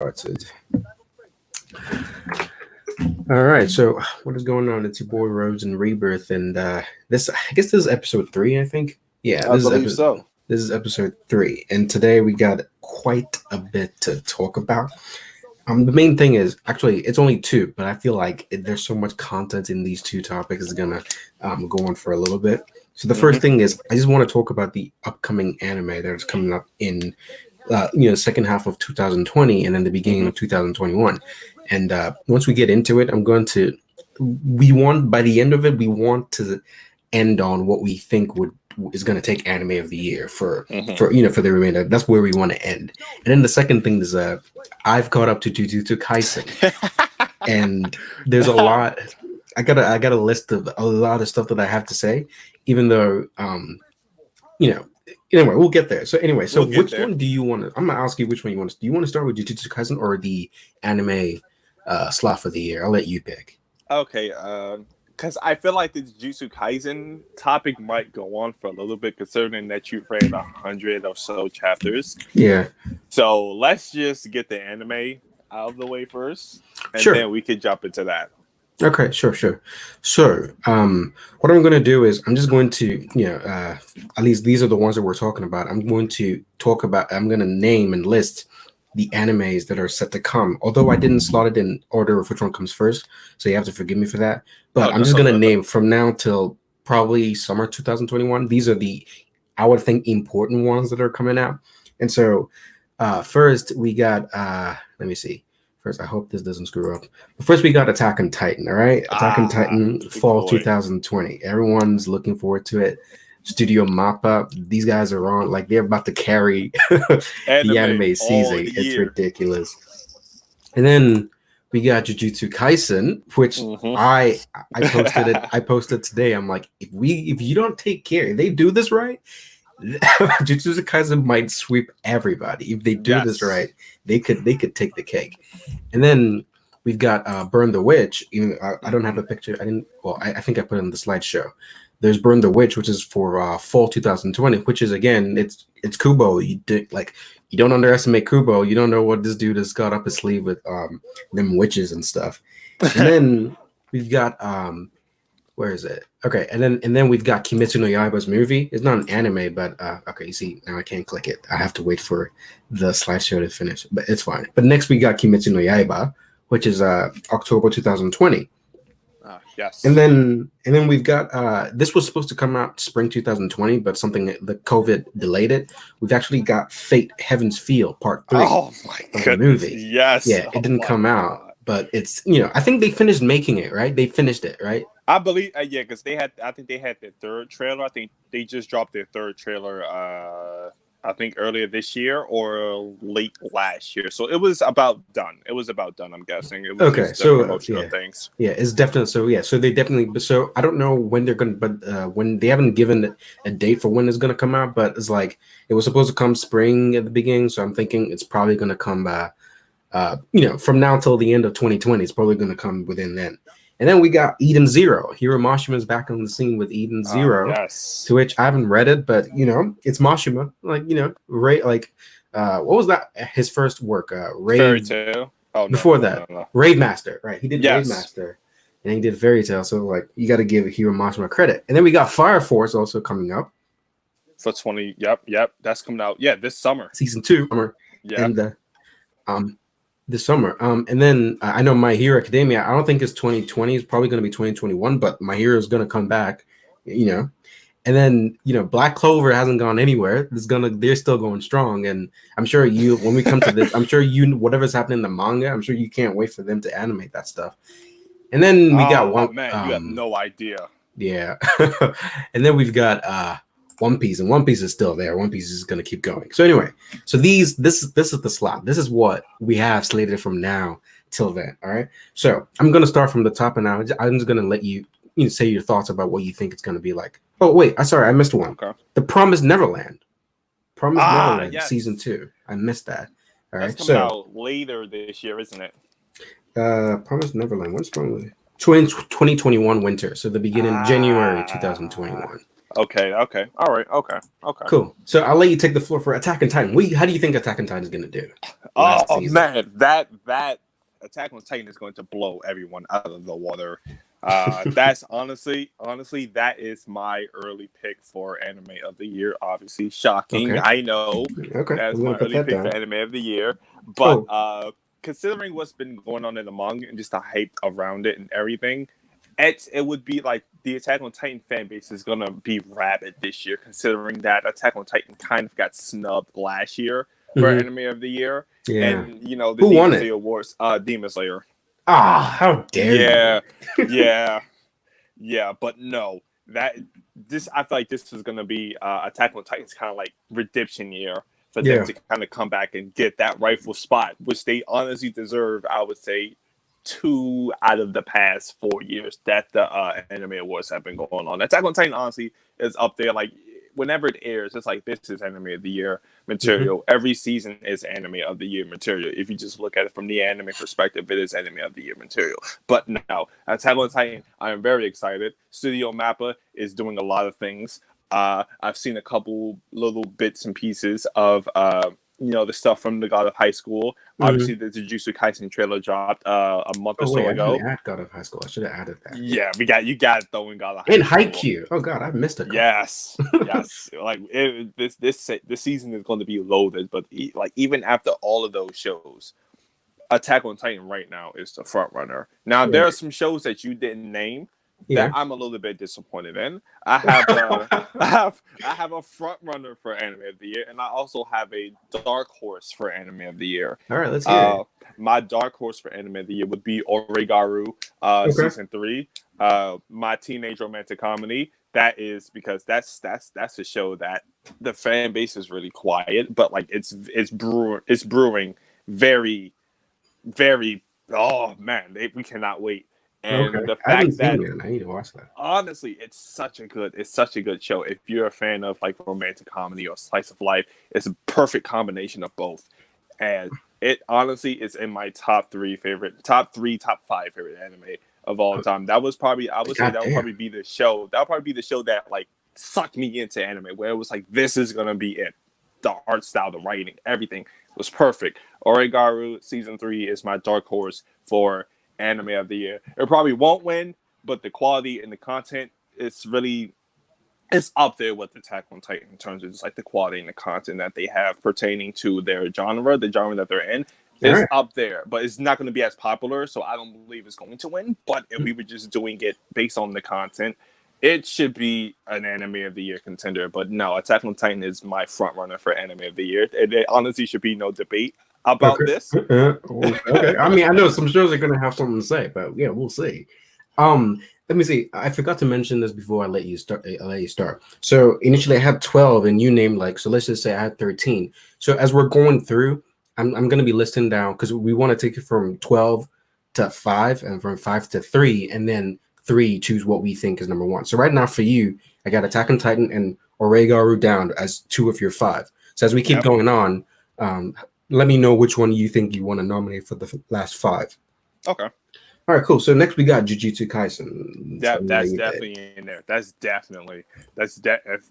Started. All right, so what is going on? It's your boy Rose and Rebirth, and this I guess this is episode three. I think, yeah, I believe so. this is episode three, and today we got quite a bit to talk about. The main thing is actually it's only two, but I feel like there's so much content in these two topics is gonna go on for a little bit. So the first hmm thing is I just want to talk about the upcoming anime that's coming up in second half of 2020 and then the beginning hmm of 2021. And once we get into it, we want by the end of it we want to end on what we think would is going to take anime of the year hmm for the remainder. That's where we want to end. And then the second thing is I've caught up to Jujutsu Kaisen, and there's a lot. I got a list of a lot of stuff that I have to say, even though you know. Anyway, we'll get there. So anyway, so We'll get which there. one do you want to? I'm gonna ask you which one you want to. Do you want to start with Jujutsu Kaisen or the anime slot for the year? I'll let you pick. Okay, because I feel like the Jujutsu Kaisen topic might go on for a little bit, considering that you've read 100 or so chapters. Yeah, So let's just get the anime out of the way first, and sure. then we could jump into that. Okay, sure. So, what I'm going to do is I'm just going to, at least these are the ones that we're talking about. I'm going to name and list the animes that are set to come. Although I didn't slot it in order of which one comes first, so you have to forgive me for that. But I'm just going to name from now till probably summer 2021. These are the, I would think, important ones that are coming out. And so, first we got, let me see. First, I hope this doesn't screw up. But first, we got Attack on Titan. All right, Attack on Titan, fall boy. 2020. Everyone's looking forward to it. Studio Mappa, these guys are on like they're about to carry the anime season. It's year. ridiculous. And then we got Jujutsu Kaisen, which Mhm. I posted it. I posted today. I'm like, if you don't take care, if they do this right, Jujutsu Kaisen might sweep everybody. If they do this Yes. right, they could take the cake. And then we've got Burn the Witch. Even I don't have a picture. I didn't. Well, I think I put it in the slideshow. There's Burn the Witch, which is for fall 2020, which is again, it's Kubo. You don't underestimate Kubo. You don't know what this dude has got up his sleeve with them witches and stuff. And then we've got where is it? Okay, and then we've got Kimetsu no Yaiba's movie. It's not an anime, but okay, you see, now I can't click it. I have to wait for the slideshow to finish, but it's fine. But next we got Kimetsu no Yaiba, which is October 2020. Yes. And then we've got this was supposed to come out spring 2020, but the COVID delayed it. We've actually got Fate Heaven's Feel Part 3 Oh my of the goodness. movie. Yes. Yeah, it didn't come out, but it's I think they finished making it, right? They finished it, right? I believe, yeah, because I think they had their third trailer. I think they just dropped their third trailer. I think earlier this year or late last year. So it was about done. I'm guessing. It was Okay, just so promotional things. Yeah, it's definitely so. Yeah, so they definitely. So I don't know when they're gonna, but when they haven't given a date for when it's gonna come out, but it's like it was supposed to come spring at the beginning. So I'm thinking it's probably gonna come by, from now till the end of 2020. It's probably gonna come within then. And then we got Eden Zero. Hiro Mashima's back on the scene with Eden Zero. Yes. To which I haven't read it, but it's Mashima. What was that? His first work, Fairy Tale. Oh, before that, no. Rave Master, right? He did Yes. Rave Master, and he did Fairy Tale. So like, you got to give Hiro Mashima credit. And then we got Fire Force also coming up, For 20. Yep. That's coming out. Yeah, this summer. season 2, Yeah. and this summer. And then I know My Hero Academia. I don't think it's 2020. It's probably going to be 2021. But My Hero is going to come back, And then Black Clover hasn't gone anywhere. They're still going strong. And I'm sure when we come to this, I'm sure whatever's happening in the manga, I'm sure you can't wait for them to animate that stuff. And then we got one. Man, you have no idea. Yeah. And then we've got One Piece, and One Piece is still there. One Piece is going to keep going. So anyway, so this is the slot. This is what we have slated from now till then. All right. So I'm going to start from the top, and I'm just going to let you say your thoughts about what you think it's going to be like. Oh wait, I missed one. Okay. The Promised Neverland. Neverland yes. season 2. I missed that. All right. That's coming out later this year, isn't it? Promised Neverland. When's Promised? 2021 winter. So the beginning January 2021. Okay. All right. Okay. Cool. So I'll let you take the floor for Attack on Titan. How do you think Attack on Titan is going to do last Oh season? man, that Attack on Titan is going to blow everyone out of the water. That's honestly, that is my early pick for anime of the year. Obviously, shocking. Okay. I know Okay. that's I'm going my to put early that pick down. for anime of the year. But Oh, considering what's been going on in the manga and just the hype around it and everything, it would be like the Attack on Titan fan base is gonna be rabid this year, considering that Attack on Titan kind of got snubbed last year for hmm anime of the year, yeah. and you know the Who Demon won it? Slayer Awards, Demon Slayer. Ah, how dare you? Yeah, yeah, yeah, but no, that this I feel like this is gonna be Attack on Titan's kind of like redemption year for them Yeah. to kind of come back and get that rightful spot, which they honestly deserve. I would say 2 out of the past 4 years that the anime awards have been going on. Attack on Titan honestly is up there. Like whenever it airs, it's like this is anime of the year hmm material. Every season is anime of the year material. If you just look at it from the anime perspective, it is anime of the year material. But no, Attack on Titan, I am very excited. Studio Mappa is doing a lot of things. I've seen a couple little bits and pieces of the stuff from the God of High School. hmm Obviously, the Jujutsu Kaisen trailer dropped a month or Oh wait, so I didn't ago. add God of High School. I should have added that. Yeah. Yeah, you got to throw in God of And High School. Haikyuu. Oh God, I've missed a couple. Yes, yes. Like this season is going to be loaded, but like even after all of those shows, Attack on Titan right now is the front runner. Now Yeah. there are some shows that you didn't name that Yeah. I'm a little bit disappointed in. I have I have a front runner for anime of the year, and I also have a dark horse for anime of the year. All right, let's hear it. My dark horse for anime of the year would be Oregaru, Okay. season 3. My teenage romantic comedy. That is because that's a show that the fan base is really quiet, but like it's brewing very very. Oh man, we cannot wait. Okay. And the I haven't fact seen that it. I need to watch that. honestly, it's such a good show. If you're a fan of like romantic comedy or slice of life, it's a perfect combination of both. And it honestly is in my top 5 favorite anime of all time. That was probably I would say God that would damn. probably be the show. That would probably be the show that like sucked me into anime, where it was like this is gonna be it. The art style, the writing, everything was perfect. Oregaru season 3 is my dark horse for anime of the year. It probably won't win, but the quality and the content it's up there with Attack on Titan in terms of just like the quality and the content that they have pertaining to their genre, the genre that they're in. All Is right. up there, but it's not going to be as popular, so I don't believe it's going to win. But if we were just doing it based on the content, it should be an anime of the year contender. But no, Attack on Titan is my front runner for anime of the year. There honestly should be no debate about Okay. this. Okay. I mean, I know some shows are gonna have something to say, but yeah, we'll see. Let me see. I forgot to mention this before I let you start. I let you start. So initially, I had 12, and you named like. So let's just say I had 13. So as we're going through, I'm gonna be listing down because we want to take it from 12 to 5, and from 5 to 3, and then 3 choose what we think is number 1. So right now for you, I got Attack on Titan and Oregaru down as 2 of your 5. So as we keep Yep. going on, let me know which one you think you want to nominate for the last 5. Okay. All right, cool. So next we got Jujutsu Kaisen. That's definitely in there. If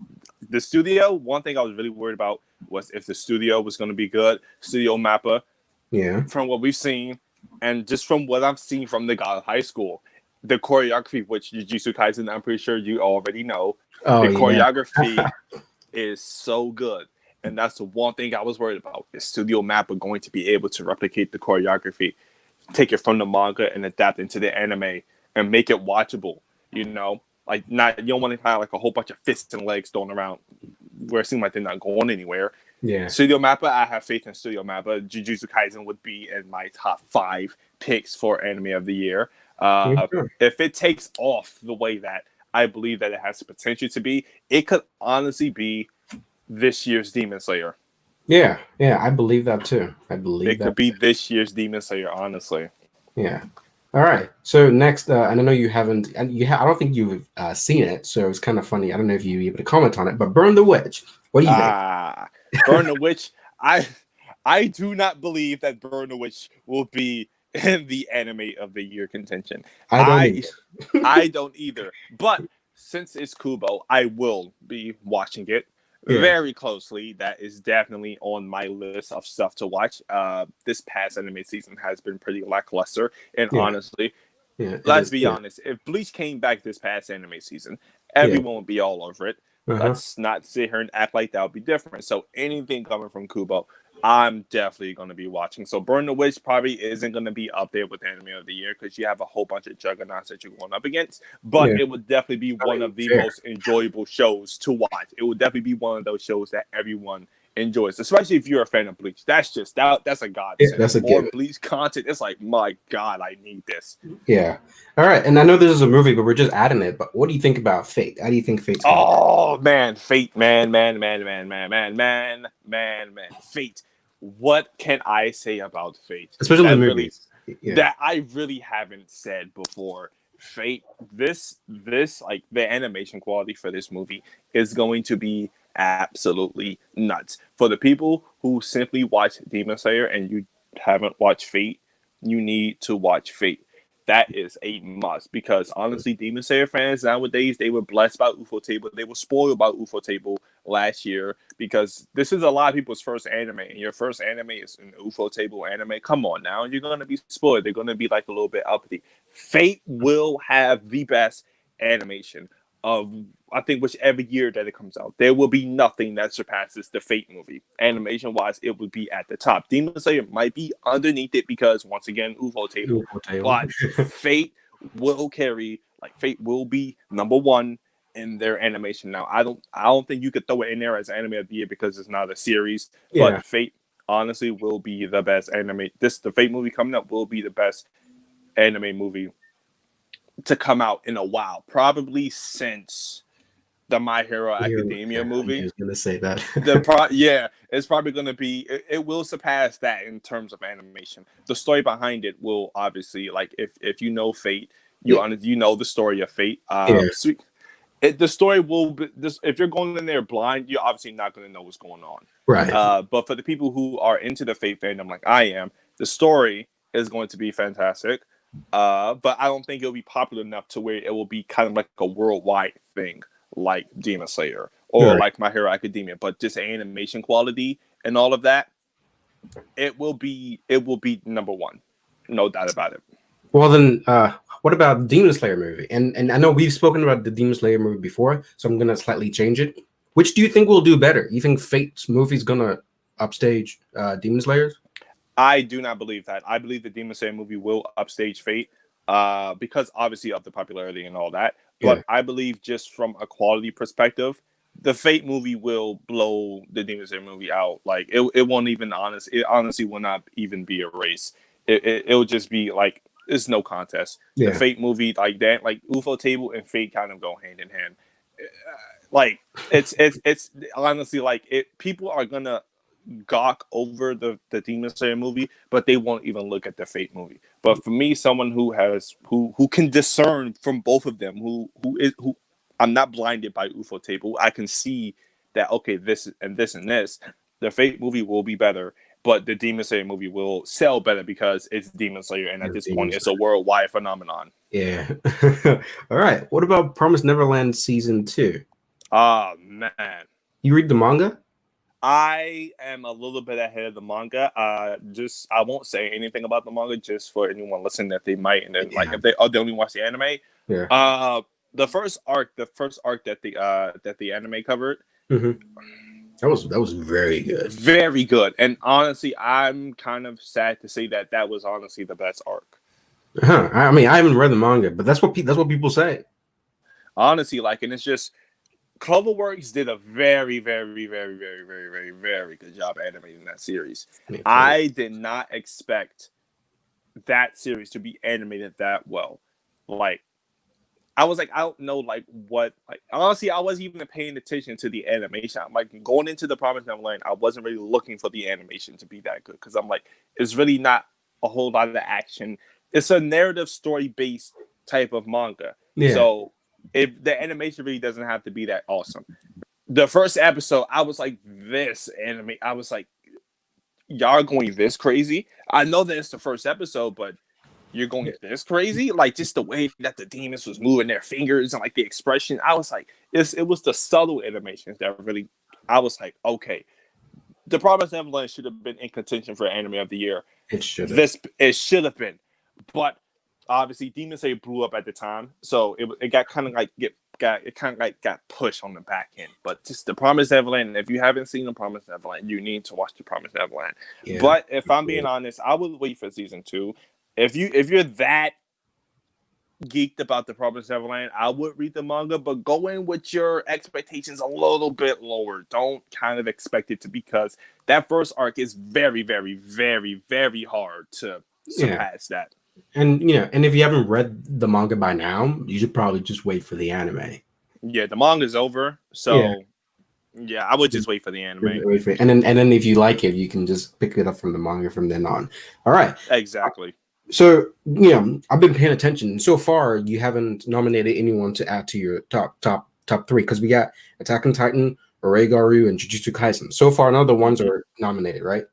the studio. One thing I was really worried about was if the studio was going to be good. Studio Mappa, Yeah. from what we've seen, and just from what I've seen from the God of High School, the choreography, which Jujutsu Kaisen, I'm pretty sure you already know, Oh the yeah. choreography is so good. And that's the one thing I was worried about. Is Studio Mappa going to be able to replicate the choreography, take it from the manga and adapt into the anime and make it watchable? You know, like not you don't want to have like a whole bunch of fists and legs thrown around where it seems like they're not going anywhere. Yeah. Studio Mappa, I have faith in Studio Mappa. Jujutsu Kaisen would be in my top 5 picks for anime of the year. Sure. If it takes off the way that I believe that it has the potential to be, it could honestly be this year's Demon Slayer. Yeah. Yeah. I believe that too. I believe It that. could be this year's Demon Slayer, honestly. Yeah. All right. So next, and I know you haven't, and I don't think you've seen it, so it's kind of funny. I don't know if you're able to comment on it, but Burn the Witch. What do you think? Burn the Witch. I do not believe that Burn the Witch will be in the anime of the year contention. I don't. I don't either. But since it's Kubo, I will be watching it Yeah. very closely. That is definitely on my list of stuff to watch. This past anime season has been pretty lackluster, and Yeah. honestly, Yeah. It let's is. be Yeah. honest. If Bleach came back this past anime season, Yeah. everyone would be all over it. Uh-huh. Let's not sit here and act like that would be different. So anything coming from Kubo, I'm definitely going to be watching. So Burn the Witch probably isn't going to be up there with Anime of the Year because you have a whole bunch of juggernauts that you're going up against. But Yeah. it would definitely be one of the most enjoyable shows to watch. It would definitely be one of those shows that everyone enjoys, especially if you're a fan of Bleach. That's just that's a godsend. Yeah, that's a more given. Bleach content. It's like, my God, I need this. Yeah. All right. And I know this is a movie, but we're just adding it. But what do you think about Fate? How do you think Fate's going? Oh man, Fate, man. Fate. What can I say about Fate? Especially the that movies. that I really haven't said before. Fate, this like the animation quality for this movie is going to be absolutely nuts. For the people who simply watch Demon Slayer and you haven't watched Fate, you need to watch Fate. That is a must because honestly, Demon Slayer fans nowadays, they were blessed by UFO Table. They were spoiled by UFO Table last year because this is a lot of people's first anime, and your first anime is an UFO Table anime. Come on now, you're gonna be spoiled. They're gonna be like a little bit uppity. Fate will have the best animation of, I think, whichever year that it comes out. There will be nothing that surpasses the Fate movie. Animation wise, it would be at the top. Demon Slayer might be underneath it because, once again, UFO Table. But Fate will carry, like, Fate will be number one in their animation. Now, I don't think you could throw it in there as anime of the year because it's not a series. Yeah. But Fate honestly will be the best anime. The Fate movie coming up will be the best anime movie to come out in a while, probably since the My Hero Academia movie. I was gonna say that. It's probably gonna be. It will surpass that in terms of animation. The story behind it will obviously, like, if you know Fate, you know the story of Fate. The story will be this. If you're going in there blind, you're obviously not going to know what's going on. Right. But for the people who are into the Fate fandom, like I am, the story is going to be fantastic. But I don't think it'll be popular enough to where it will be kind of like a worldwide thing, like Demon Slayer or like My Hero Academia. But just animation quality and all of that, it will be number one, no doubt about it. Well then, what about the Demon Slayer movie? And I know we've spoken about the Demon Slayer movie before, so I'm gonna slightly change it. Which do you think will do better? You think Fate's movie's gonna upstage Demon Slayer's? I do not believe that. I believe the Demon Slayer movie will upstage Fate because obviously of the popularity and all that. But I believe just from a quality perspective, the Fate movie will blow the Demon Slayer movie out. Like it won't even it honestly will not even be a race. It'll just be like it's no contest. The Fate movie, like that, like UFO Table and Fate kind of go hand in hand. Like it's honestly like people are gonna gawk over the Demon Slayer movie, but they won't even look at the Fate movie. But for me, someone who can discern from both of them, who I'm not blinded by UFO Table. I can see that this and this and this. The Fate movie will be better, but the Demon Slayer movie will sell better because it's Demon Slayer, and at this point, it's a worldwide phenomenon. Yeah. All right. What about Promised Neverland season 2? Oh man, you read the manga? I am a little bit ahead of the manga. I won't say anything about the manga just for anyone listening that they might, and then like if they only watch the anime. Yeah. The first arc that the anime covered. Mm-hmm. That was very good. Very good. And honestly, I'm kind of sad to say that was honestly the best arc. I mean, I haven't read the manga, but that's what people say. Honestly, like, and it's just Cloverworks did a very, very, very, very, very, very, very good job animating that series. Yeah, I did not expect that series to be animated that well. Like, I was like, I don't know, like, what, like, honestly, I wasn't even paying attention to the animation. I'm like, going into the Promised Neverland, I wasn't really looking for the animation to be that good because I'm like, it's really not a whole lot of action. It's a narrative story-based type of manga. Yeah. So if the animation really doesn't have to be that awesome. The first episode, I was like, this anime, I was like, y'all are going this crazy? I know that it's the first episode, but you're going this crazy? Like, just the way that the demons was moving their fingers and like the expression. I was like, it was the subtle animations that really, I was like, okay, The Promised Neverland should have been in contention for Anime of the Year. It should have. It should have been, but obviously Demon Slayer blew up at the time, so it got kind of like got pushed on the back end. But just The Promised Neverland, if you haven't seen The Promised Neverland, you need to watch The Promised Neverland. Yeah, but if I'm being honest, I would wait for season 2. If you're that geeked about The Promised Neverland, I would read the manga, but go in with your expectations a little bit lower. Don't kind of expect it to, because that first arc is very, very, very, very hard to surpass that. And and if you haven't read the manga by now, you should probably just wait for the anime. Yeah, the manga's over, so yeah, I would just wait for the anime. And then if you like it, you can just pick it up from the manga from then on. All right. Exactly. So, I've been paying attention. So far, you haven't nominated anyone to add to your top 3, because we got Attack on Titan, Oregaru, and Jujutsu Kaisen. So far, none of the ones are nominated, right?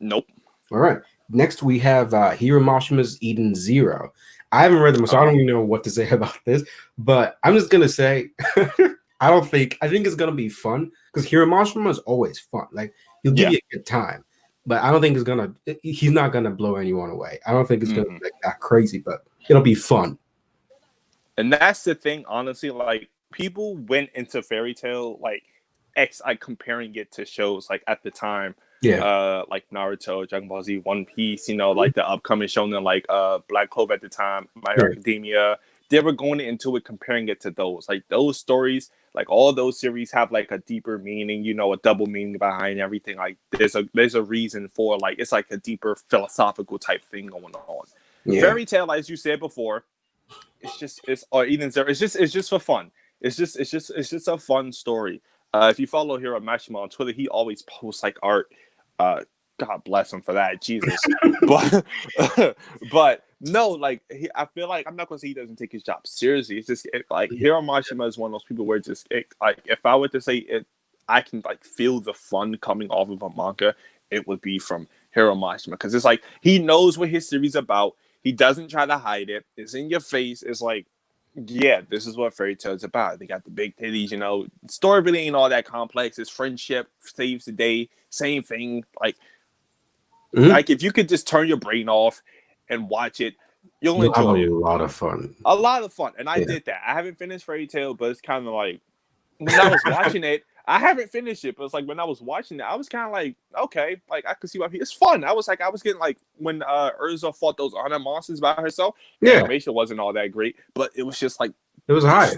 Nope. All right. Next, we have Hiro Mashima's Eden Zero. I haven't read them, so I don't even know what to say about this. But I'm just gonna say, I think it's gonna be fun, because Hiro Mashima is always fun. Like, he'll give you a good time. But I don't think he's not gonna blow anyone away. I don't think it's gonna be like that crazy, but it'll be fun. And that's the thing, honestly. Like, people went into Fairy Tail like comparing it to shows like at the time. Yeah. Like Naruto, Dragon Ball Z, One Piece, like the upcoming shonen like Black Clover at the time, My Hero Academia. They were going into it comparing it to those. Like, those stories, like all those series have like a deeper meaning, a double meaning behind everything. Like, there's a reason for, like, it's like a deeper philosophical type thing going on. Yeah. Fairy Tail, as you said before, it's just for fun. It's just a fun story. If you follow Hiro Mashima on Twitter, he always posts like art. God bless him for that, Jesus. but no, like, I feel like, I'm not gonna say he doesn't take his job seriously. It's just like Hiro Mashima is one of those people where like, if I were to say it, I can like feel the fun coming off of a manga, it would be from Hiro Mashima, because it's like he knows what his series is about. He doesn't try to hide it. It's in your face. It's like, yeah, this is what Fairy Tail is about. They got the big titties, The story really ain't all that complex. It's friendship saves the day, same thing. Like, like, if you could just turn your brain off and watch it, you'll enjoy it. A lot of fun. A lot of fun. And I did that. I haven't finished Fairy Tail, but it's kind of like, when I was watching it, I haven't finished it, but it's like when I was watching it, I was kind of like, okay, like, I could see why it's fun. I was getting like, when Urza fought those honor monsters by herself, the animation wasn't all that great, but it was just like, it was high.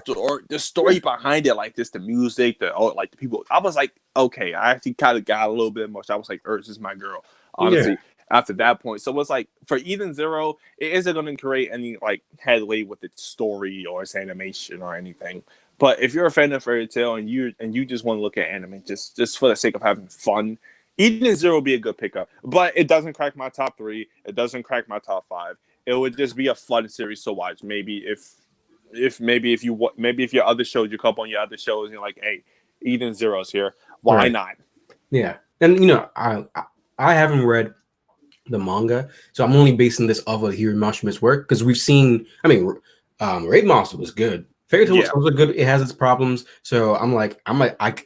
The story behind it, like this, the music, the people. I was like, okay, I actually kind of got a little bit emotional. I was like, Urza's my girl, honestly. After that point, so it's like, for Eden Zero, it isn't going to create any like headway with its story or its animation or anything. But if you're a fan of Fairy Tail and you just want to look at anime just for the sake of having fun, Eden Zero will be a good pickup. But it doesn't crack my top 3. It doesn't crack my top 5. It would just be a fun series to watch. Maybe if your other shows, you come up on your other shows and you're like, hey, Eden Zero's here. Why not? Yeah, and I haven't read the manga, so I'm only basing this off of Hiro Mashima's work, because we've seen. I mean, Raid Monster was good. Fairy Tail was also good. It has its problems, so I'm like,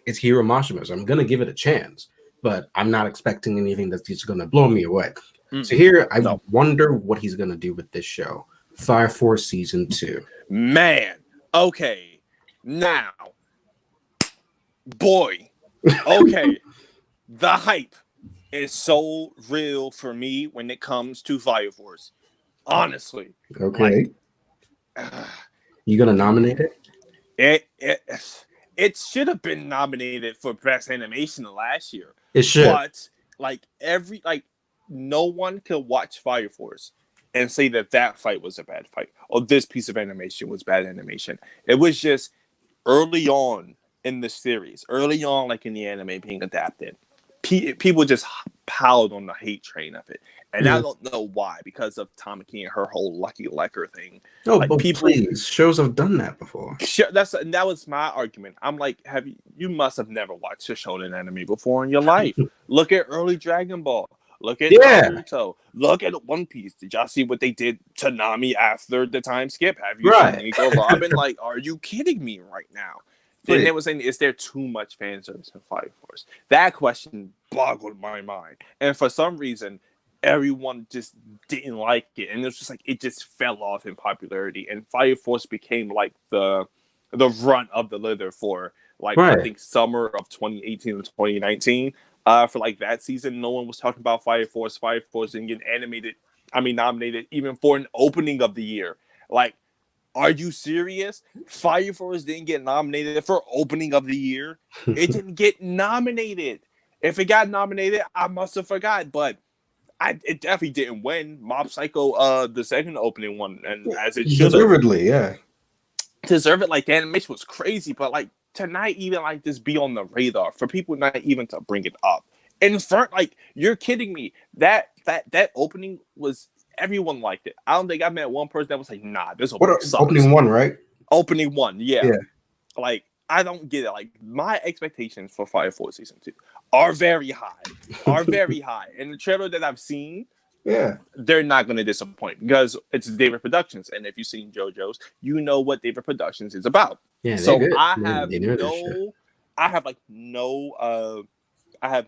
it's Hiro Mashima, so I'm gonna give it a chance, but I'm not expecting anything that's just gonna blow me away. So here, I wonder what he's gonna do with this show, Fire Force Season 2. Man, okay, now, boy, okay, the hype is so real for me when it comes to Fire Force. Honestly. Okay. Like, you gonna nominate it? It should have been nominated for Best Animation last year. It should. But no one could watch Fire Force and say that fight was a bad fight, or this piece of animation was bad animation. It was just early on in the series, early on, like in the anime being adapted, people just piled on the hate train of it. And I don't know why, because of Tamaki and her whole Lucky Lecker thing. No, like, but please, shows have done that before. That was my argument. I'm like, you must have never watched a shonen anime before in your life. Look at early Dragon Ball. Look at Yeah. Naruto. Look at One Piece. Did y'all see what they did to Nami after the time skip? Have you Right. seen Nico Robin? Like, are you kidding me right now? Then Wait. they were saying, is there too much fan service in Fire Force? That question boggled my mind. And for some reason, everyone just didn't like it. And it was just like, it just fell off in popularity. And Fire Force became like the run of the litter for like, I Right. think summer of 2018 and 2019. For like that season, no one was talking about Fire Force. Fire Force didn't get nominated even for an opening of the year. Like, are you serious? Fire Force didn't get nominated for opening of the year. It didn't get nominated. If it got nominated, I must have forgot. But it definitely didn't win. Mob Psycho, the second opening one, and as it should have. Deservedly, yeah. Deserve it. Like, the animation was crazy, but like to not even like this be on the radar, for people not even to bring it up in front, like, you're kidding me. That opening was, everyone liked it. I don't think I met one person that was like, nah, this opening sucks. Opening one, right? Opening one, yeah. Yeah. Like, I don't get it. Like, my expectations for Fire Force season 2 are very high. And the trailer that I've seen, Yeah. they're not going to disappoint because it's David Productions. And if you've seen JoJo's, you know what David Productions is about. Yeah. So good. I have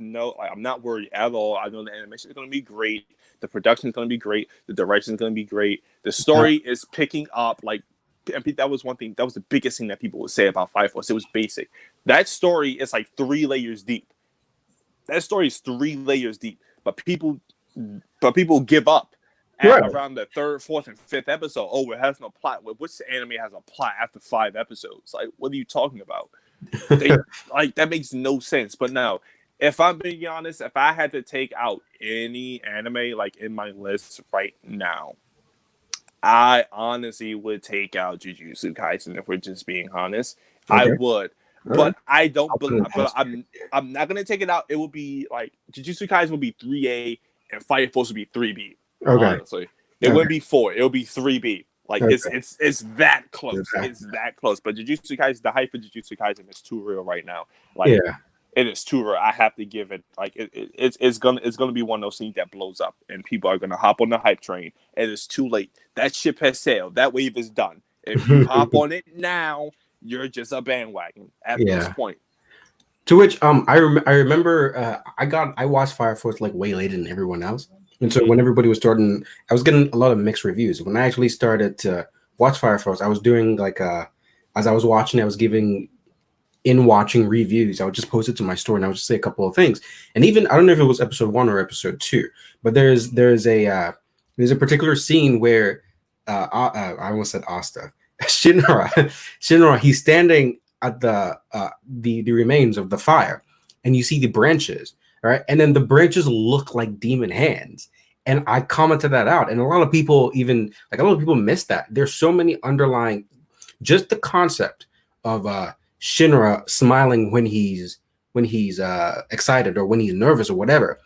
no, like, I'm not worried at all. I know the animation is going to be great. The production is going to be great. The direction is going to be great. The story is picking up. Like, and that was one thing. That was the biggest thing that people would say about Fire Force. It was basic. That story is like 3 layers deep. That story is 3 layers deep. But people give up at around the 3rd, 4th, and 5th episode. Oh, it has no plot. Which anime has a plot after 5 episodes? Like, what are you talking about? Like, that makes no sense. But no, if I'm being honest, if I had to take out any anime like in my list right now, I honestly would take out Jujutsu Kaisen. If we're just being honest, okay. I would. But I don't. But I'm not gonna take it out. It will be like Jujutsu Kaisen will be 3A and Fire Force will be 3B. Okay. Honestly, it wouldn't be 4. It will be 3B. Like, it's that close. Exactly. It's that close. But Jujutsu Kaisen, the hype for Jujutsu Kaisen is too real right now. Like, it is too real. I have to give it. Like, it's gonna be one of those things that blows up, and people are gonna hop on the hype train. And it's too late. That ship has sailed. That wave is done. If you hop on it now, you're just a bandwagon at this point. To which I remember I watched Fire Force like way later than everyone else, and so when everybody was starting, I was getting a lot of mixed reviews. When I actually started to watch Fire Force, I was doing like as I was watching, I was giving watching reviews. I would just post it to my story and I would just say a couple of things. And even I don't know if it was episode 1 or episode 2, but there's a particular scene where I almost said Asta. Shinra, he's standing at the remains of the fire, and you see the branches, right? And then the branches look like demon hands. And I commented that out, and a lot of people missed that. There's so many underlying, just the concept of Shinra smiling when he's excited or when he's nervous or whatever.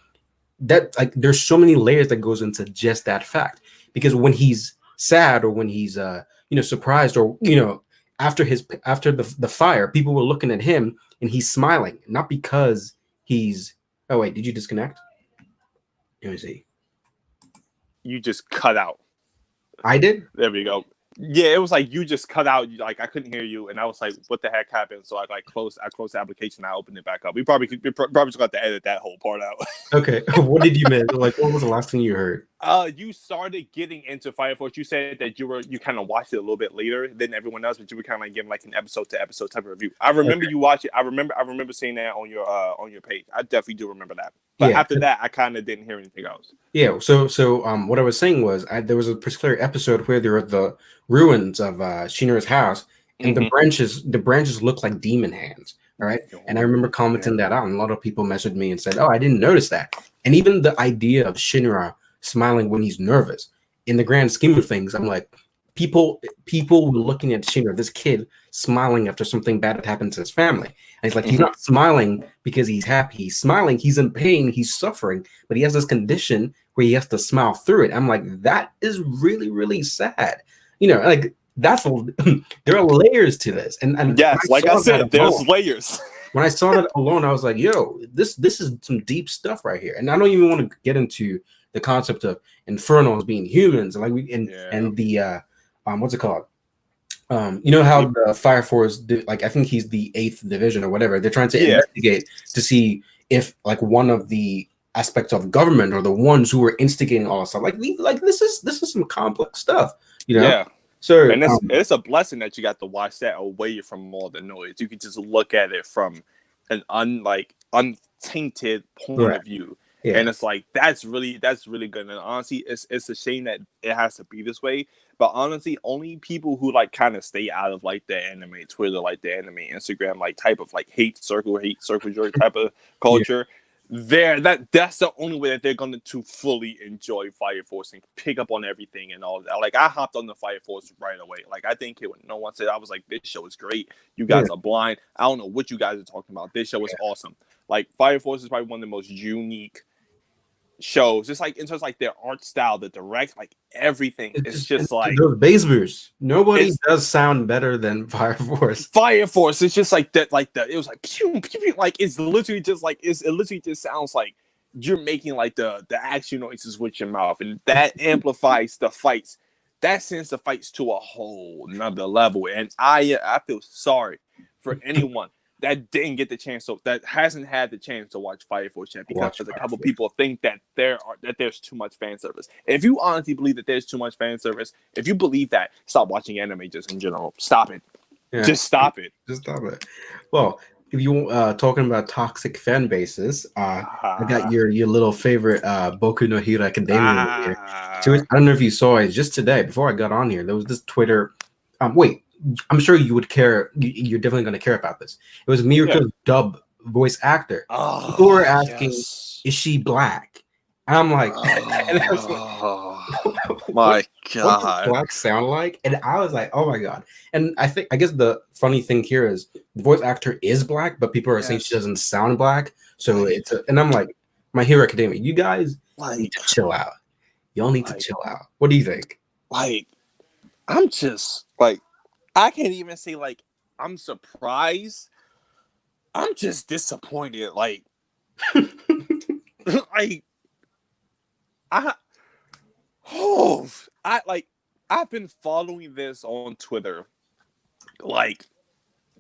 That, like, there's so many layers that goes into just that fact, because when he's sad or when he's surprised, or after the fire, people were looking at him and he's smiling, not because he's. Oh wait, did you disconnect? Let me see. You just cut out. I did. There we go. Yeah, it was like you just cut out. Like, I couldn't hear you, and I was like, "What the heck happened?" So I closed the application. I opened it back up. We probably just got to edit that whole part out. Okay, what did you miss? Like, what was the last thing you heard? You started getting into Fire Force. You said that you kind of watched it a little bit later than everyone else, but you were kind of like giving like an episode to episode type of review. I remember you watch it. I remember seeing that on your page. I definitely do remember that. But after that, I kind of didn't hear anything else. Yeah. So what I was saying was there was a particular episode where there were the ruins of Shinra's house, and the branches look like demon hands. All right. And I remember commenting that out, and a lot of people messaged me and said, "Oh, I didn't notice that." And even the idea of Shinra smiling when he's nervous, in the grand scheme of things, I'm like, people were looking at Shinra, this kid, smiling after something bad had happened to his family. And he's like, he's not smiling because he's happy. He's smiling. He's in pain. He's suffering. But he has this condition where he has to smile through it. I'm like, that is really, really sad. Like, that's there are layers to this. And yes, like I said, there's layers. when I saw that alone, I was like, "Yo, this is some deep stuff right here." And I don't even want to get into the concept of Infernals being humans, and like we and the what's it called? You know how the Fire Force, like I think he's the 8th division or whatever. They're trying to investigate to see if like one of the aspects of government or the ones who were instigating all this stuff. Like this is some complex stuff, you know. Yeah. So And it's a blessing that you got to watch that away from all the noise. You can just look at it from an untainted point of view. Yeah. And it's like that's really good. And honestly, it's a shame that it has to be this way. But honestly, only people who like kind of stay out of like the anime Twitter, like the anime Instagram, like type of like hate circle jerk type of culture. That's the only way that they're going to fully enjoy Fire Force and pick up on everything and all that. Like I hopped on the Fire Force right away. Like I think when no one said, I was like, this show is great. You guys are blind. I don't know what you guys are talking about. This show is awesome. Like Fire Force is probably one of the most unique shows. Just like in terms of like their art style, the direct, like everything. It's just like those basebers. Nobody does sound better than Fire Force. Fire Force. It's just like that. It was like pew, pew, pew, like it's literally just like it literally just sounds like you're making like the action noises with your mouth, and that amplifies the fights. That sends the fights to a whole nother level. And I feel sorry for anyone that didn't get the chance, that hasn't had the chance to watch Fire Force yet, because a couple people think that there's too much fan service. If you honestly believe that there's too much fan service, if you believe that, stop watching anime just in general. Stop it. Yeah. Just stop it. Just stop it. Well, if you talking about toxic fan bases, I got your little favorite Boku no Hero Academia here. I don't know if you saw it just today before I got on here. There was this Twitter. Wait. I'm sure you would care. You're definitely going to care about this. It was Miruko's dub voice actor. People were asking, "Is she black?" And I'm like, and I was like, my God, what does black sound like? And I was like, oh my God. And I guess the funny thing here is the voice actor is black, but people are saying she doesn't sound black. So and I'm like, My Hero Academia, you guys need to chill out. Y'all need to chill out. What do you think? Like, I'm just like, I can't even say like I'm surprised. I'm just disappointed. Like, like I've been following this on Twitter like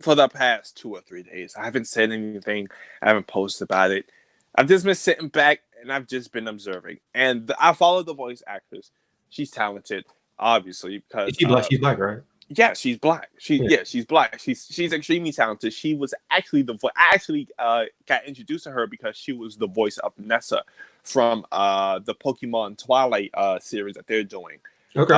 for the past 2 or 3 days. I haven't said anything. I haven't posted about it. I've just been sitting back and I've just been observing. And I follow the voice actress. She's talented, obviously, because she's black, right? Yeah, she's black. She's black. She's extremely talented. She was actually I actually got introduced to her because she was the voice of Nessa from the Pokemon Twilight series that they're doing. Okay.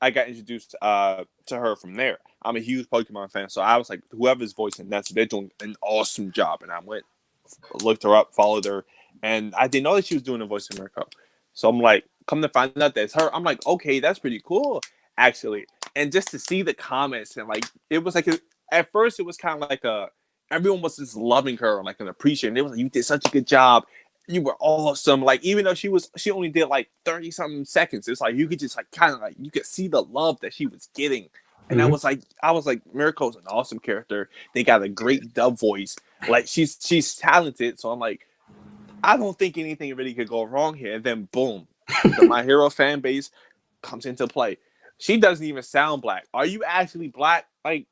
I got introduced to her from there. I'm a huge Pokemon fan, so I was like, whoever's voicing Nessa, they're doing an awesome job. And I went, looked her up, followed her, and I didn't know that she was doing a voice in America. So I'm like, come to find out that's her. I'm like, okay, that's pretty cool, actually. And just to see the comments, and like, it was like, at first it was kind of like everyone was just loving her, like, and appreciating. It was like, you did such a good job. You were awesome. Like, even though she only did like 30 something seconds, it's like, you could just like, kind of like, you could see the love that she was getting. And I was like, Mirko's an awesome character. They got a great dub voice. Like, she's talented. So I'm like, I don't think anything really could go wrong here. And then boom, the My Hero fan base comes into play. She doesn't even sound black. Are you actually black? Like,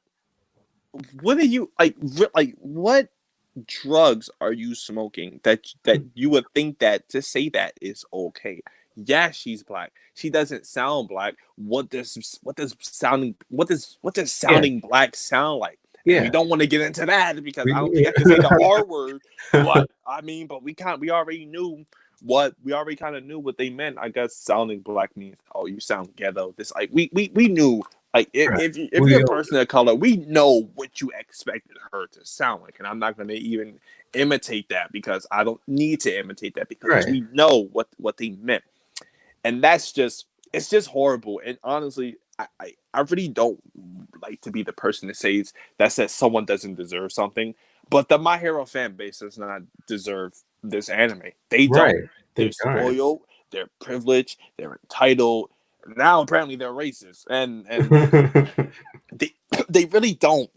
what are you like? What drugs are you smoking that you would think that to say that is okay? Yeah, she's black. She doesn't sound black. What does sounding black sound like? Yeah, we don't want to get into that because I don't think I can say the R word. But I mean, but we already kind of knew what they meant. I guess sounding black means, oh, you sound ghetto. This like we knew. Like if you're a person of color, we know what you expected her to sound like, and I'm not going to even imitate that because I don't need to imitate that because we know what they meant, and it's just horrible. And honestly, I really don't like to be the person that says someone doesn't deserve something, but the My Hero fan base does not deserve this anime. They don't. They're spoiled. They're privileged. They're entitled. Now apparently they're racist, and they really don't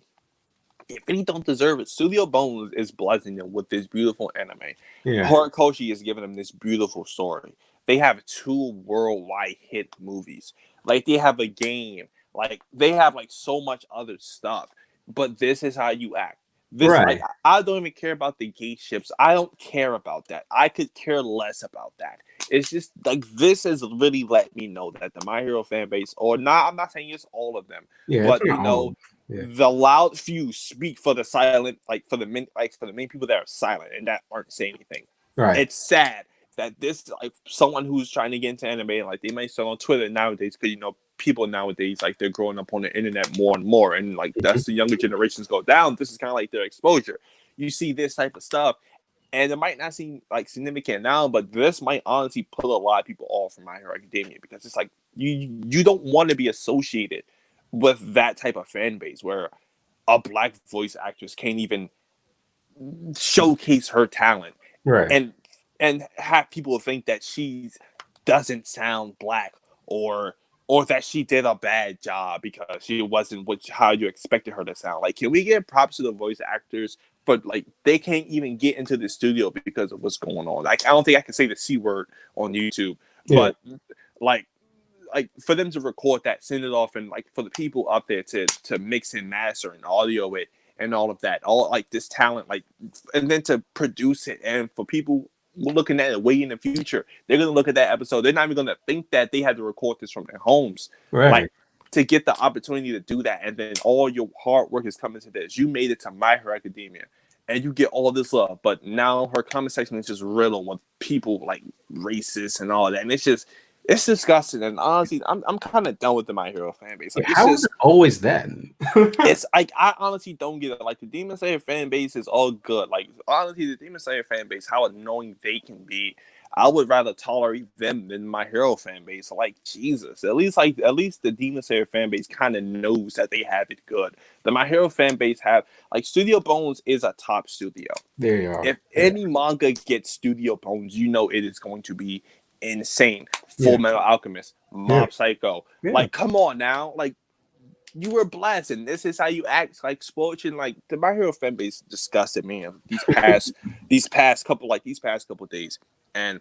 if any don't deserve it, Studio Bones is blessing them with this beautiful anime. Yeah. Horikoshi is giving them this beautiful story. They have 2 worldwide hit movies. Like they have a game. Like they have like so much other stuff. But this is how you act. This Right. like I don't even care about the gay ships. I don't care about that. I could care less about that. It's just like this has really let me know that the My Hero fan base, or not, I'm not saying it's all of them, Yeah. but It's not all. Yeah. the loud few speak for the silent, like for the main people that are silent and that aren't saying anything. Right. It's sad that this like someone who's trying to get into anime, like they might start on Twitter nowadays, because people nowadays, like they're growing up on the internet more and more, and like that's the younger generations go down. This is kind of like their exposure. You see this type of stuff, and it might not seem like significant now, but this might honestly put a lot of people off from My Hero Academia, because it's like you don't want to be associated with that type of fan base where a black voice actress can't even showcase her talent, Right. and have people think that she doesn't sound black, or that she did a bad job because she wasn't how you expected her to sound. Like, can we give props to the voice actors? But like, they can't even get into the studio because of what's going on. Like, I don't think I can say the C word on YouTube, but like for them to record that, send it off, and like for the people up there to mix and master and audio it and all of that, all like this talent, like, and then to produce it, and for people looking at it way in the future, they're gonna look at that episode. They're not even gonna think that they had to record this from their homes, Right. Like, to get the opportunity to do that, and then all your hard work is coming to this. You made it to My Hero Academia, and you get all this love, but now her comment section is just riddled with people like racist and all that, and it's disgusting. And honestly, I'm kind of done with the My Hero fan base. Like, how is it always then? It's like, I honestly don't get it. Like, the Demon Slayer fan base is all good. Like, honestly, the Demon Slayer fan base, how annoying they can be, I would rather tolerate them than My Hero fan base. Like, Jesus, at least the Demon Slayer fan base kind of knows that they have it good. The My Hero fan base have, like, Studio Bones is a top studio. There you are. If any manga gets Studio Bones, you know it is going to be insane. Full Metal Alchemist, Mob Psycho. Like, come on now. Like, you were blessed, and this is how you act. Like, sports, and like the My Hero fan base disgusted me these past couple days, and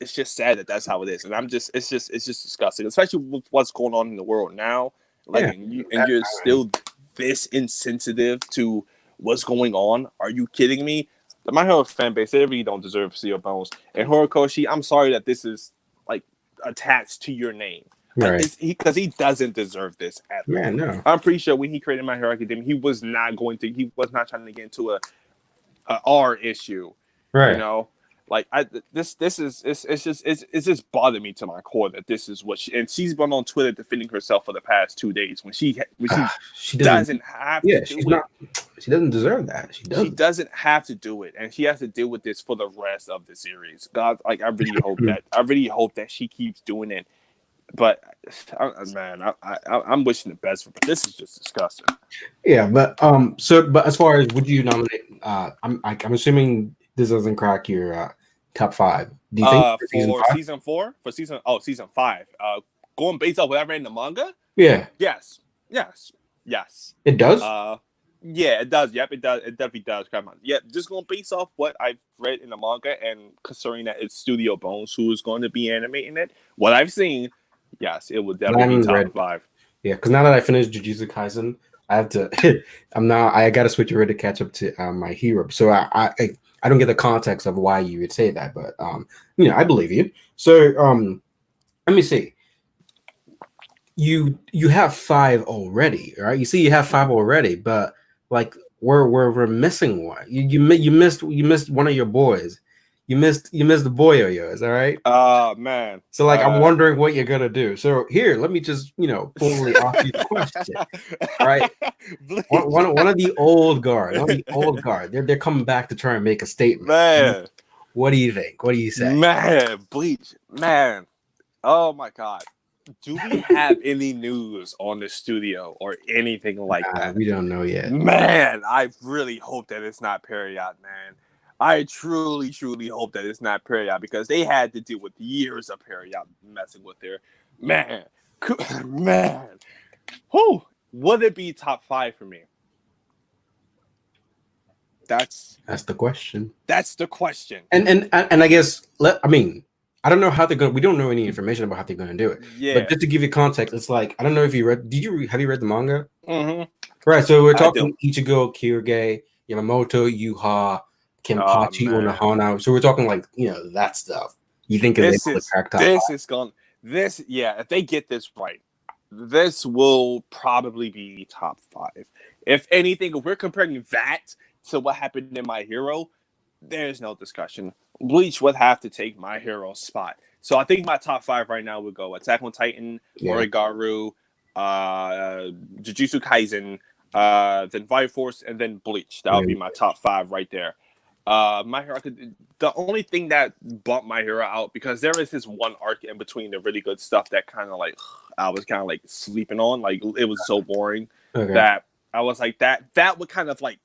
it's just sad that that's how it is. And it's just disgusting, especially with what's going on in the world now. Like, and you're still this insensitive to what's going on. Are you kidding me? The My Hero fan base, they really don't deserve Studio Bones. And Horikoshi, I'm sorry that this is like attached to your name. Right. Because he doesn't deserve this at all. Yeah, no. I'm pretty sure when he created My Hero Academia, he was not trying to get into a R issue. Right. You know? Like, this is it's just bothered me to my core that this is what she's been on Twitter defending herself for the past 2 days when she doesn't have to do it. She doesn't deserve that. She doesn't have to do it, and she has to deal with this for the rest of the series. God, like, I really hope that she keeps doing it. But man, I'm wishing the best for her. This is just disgusting. Yeah, but but as far as would you nominate, I'm assuming this doesn't crack your top 5. Do you think for season 4? For season 5. Going based off what I read in the manga? Yeah. Yes. It does? Yeah, it does. Yep, it does. It definitely does. Come on. Yeah, just going based off what I've read in the manga, and considering that it's Studio Bones who is going to be animating it, what I've seen, yes, it would definitely be top 5. Yeah, because now that I finished Jujutsu Kaisen, I have to. I got to switch over to catch up to My Hero. So I don't get the context of why you would say that, but I believe you. So let me see. You have 5 already, right? You see, you have 5 already, but like we're missing one. You missed one of your boys. You missed the boy of yours. All right. Man. So like, I'm wondering what you're gonna do. So here, let me just formally ask you the question. Right. One of the old guard. They're coming back to try and make a statement. Man. What do you think? What do you say? Man, Bleach. Man. Oh my God. Do we have any news on the studio or anything like that? We don't know yet. Man, I really hope that it's not Period, man. I truly, truly hope that it's not Period, because they had to deal with years of Period messing with their man. Who would it be top 5 for me? That's the question. That's the question. And I guess I don't know how they're going. We don't know any information about how they're going to do it. Yeah. But just to give you context, it's like I don't know if you read. Have you read the manga? Mm-hmm. Right. So we're talking Ichigo, Kyuuge, Yamamoto, Yuha, Kenpachi, Unohana. So we're talking like that stuff. You think this is gone. If they get this right, this will probably be top 5. If anything, if we're comparing that to what happened in My Hero, there's no discussion. Bleach would have to take My Hero's spot. So I think my top 5 right now would go Attack on Titan, Origaru, Jujutsu Kaisen, then Fire Force, and then Bleach. That would be my top 5 right there. My Hero, the only thing that bumped My Hero out, because there is this one arc in between the really good stuff that kind of like I was kind of like sleeping on. Like it was so boring that I was like that would kind of like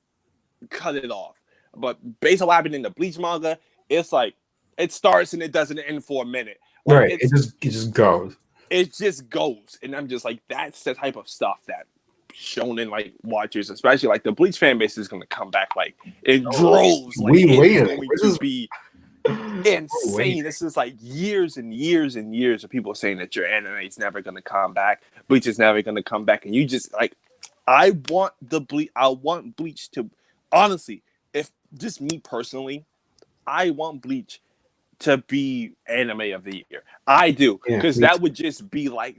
cut it off. But based on what happened in the Bleach manga, it's like it starts and it doesn't end for a minute. Like, right. It just goes. It just goes, and I'm just like, that's the type of stuff that shonen like watchers, especially like the Bleach fan base, is going to come back like in droves. Like it's going to be insane. This is like years and years and years of people saying that your anime is never going to come back, Bleach is never going to come back, and you just like, I want Bleach to, honestly, if just me personally, I want Bleach to be anime of the year. I do, because that would just be like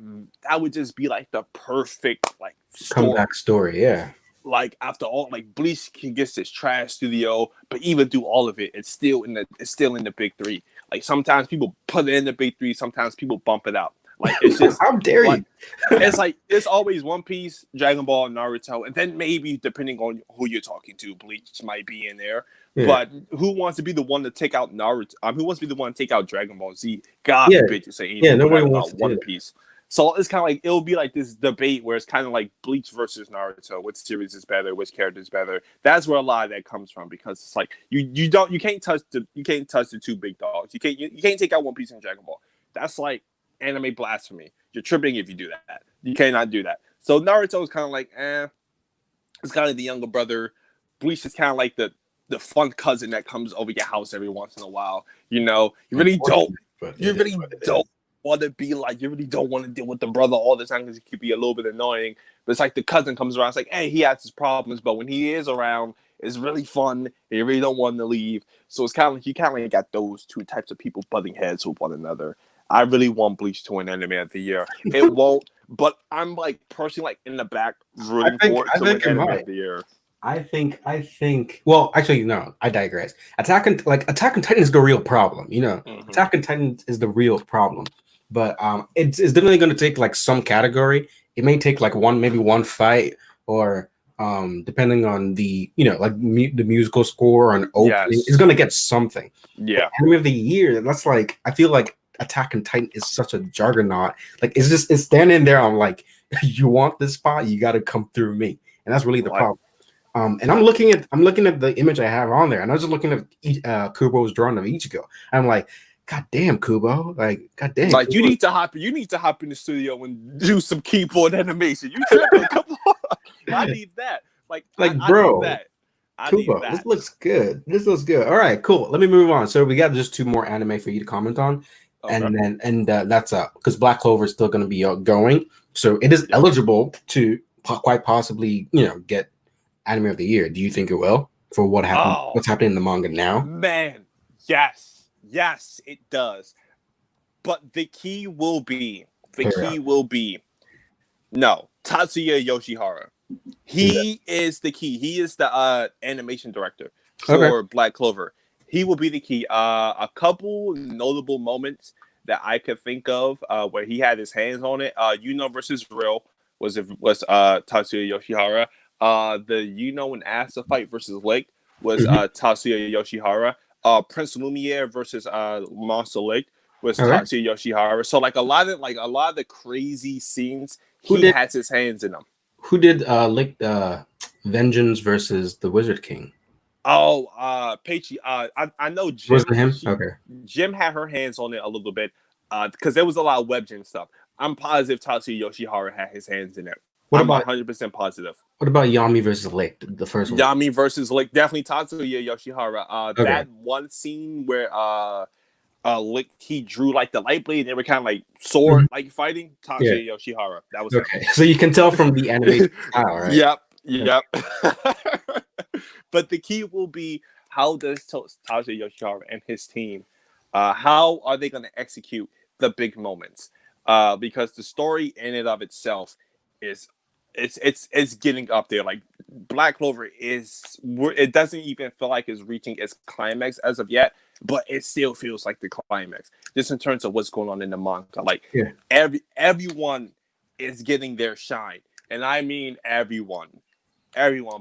the perfect like comeback story. Yeah, like after all, like Bleach can get this trash studio, but even through all of it, it's still in the big 3. Like sometimes people put it in the big 3, sometimes people bump it out. Like it's just how dare you? It's like it's always One Piece, Dragon Ball, Naruto, and then maybe depending on who you're talking to, Bleach might be in there. Yeah. But who wants to be the one to take out Naruto? Who wants to be the one to take out Dragon Ball Z? God forbid you say anything about One Piece. So it's kind of like it'll be like this debate where it's kind of like Bleach versus Naruto. Which series is better? Which character is better? That's where a lot of that comes from, because it's like you can't touch the two big dogs. You can't take out One Piece and Dragon Ball. That's like anime blasphemy. You're tripping if you do that. You cannot do that. So Naruto is kind of like, it's kind of the younger brother. Bleach is kind of like the fun cousin that comes over your house every once in a while. You really don't want to be like, you really don't want to deal with the brother all the time because he could be a little bit annoying. But it's like the cousin comes around, it's like, hey, he has his problems, but when he is around, it's really fun. And you really don't want him to leave. So it's kind of like you kind of got those two types of people butting heads with one another. I really want Bleach to win anime of the year. It won't, but I'm like personally like in the back rooting for it to win anime of the year. I think. Well, actually, no. I digress. Attack on Titan is the real problem. Attack on Titan is the real problem. But it's definitely going to take like some category. It may take like maybe one fight, or depending on the the musical score or an opening, it's going to get something. Yeah, but anime of the year. That's like, I feel like Attack on Titan is such a juggernaut. Like it's standing there. I'm like, you want this spot, you got to come through me, and that's really the problem. And I'm looking at the image I have on there, and I was just looking at Kubo's drawing of Ichigo. I'm like, God damn, Kubo! Like, God damn! Like, Kubo. you need to hop in the studio and do some keyboard animation. You tripping? Come on, I need that. Bro, I need that. Kubo, this looks good. All right, cool. Let me move on. So we got just 2 more anime for you to comment on. Okay. And that's because Black Clover is still going to be going, so it is eligible to quite possibly get anime of the year. Do you think it will, for what happened? What's happening in the manga now? Man, yes, it does. But the key will be no, Tatsuya Yoshihara. He is the key. He is the animation director for Black Clover. He will be the key. A couple notable moments that I could think of where he had his hands on it. Versus Real was Tatsuya Yoshihara. The and Asa fight versus Lake was Tatsuya Yoshihara. Prince Lumiere versus Monster Lake was Tatsuya Yoshihara. So like a lot of the crazy scenes, he has his hands in them. Who did Lake Vengeance versus the Wizard King? Oh, Peichi. I know Jim. Was it him? Okay. Jim had her hands on it a little bit because there was a lot of WebGen stuff. I'm positive Tatsuya Yoshihara had his hands in it. What I'm about 100% positive. Yami versus Lick, the first one? Yami versus Lick, definitely Tatsuya Yoshihara. Okay. That one scene where Lick, he drew like the light blade and they were kind of like sword like fighting. Yeah. Tatsuya Yoshihara, that was him. Okay. So you can tell from the animation style, right? Yep. But the key will be, how does Tatsuya Yoshihara and his team, how are they going to execute the big moments? Because the story in and of itself is it's getting up there. Like Black Clover it doesn't even feel like it's reaching its climax as of yet, but it still feels like the climax. Just in terms of what's going on in the manga, like everyone is getting their shine, and I mean everyone.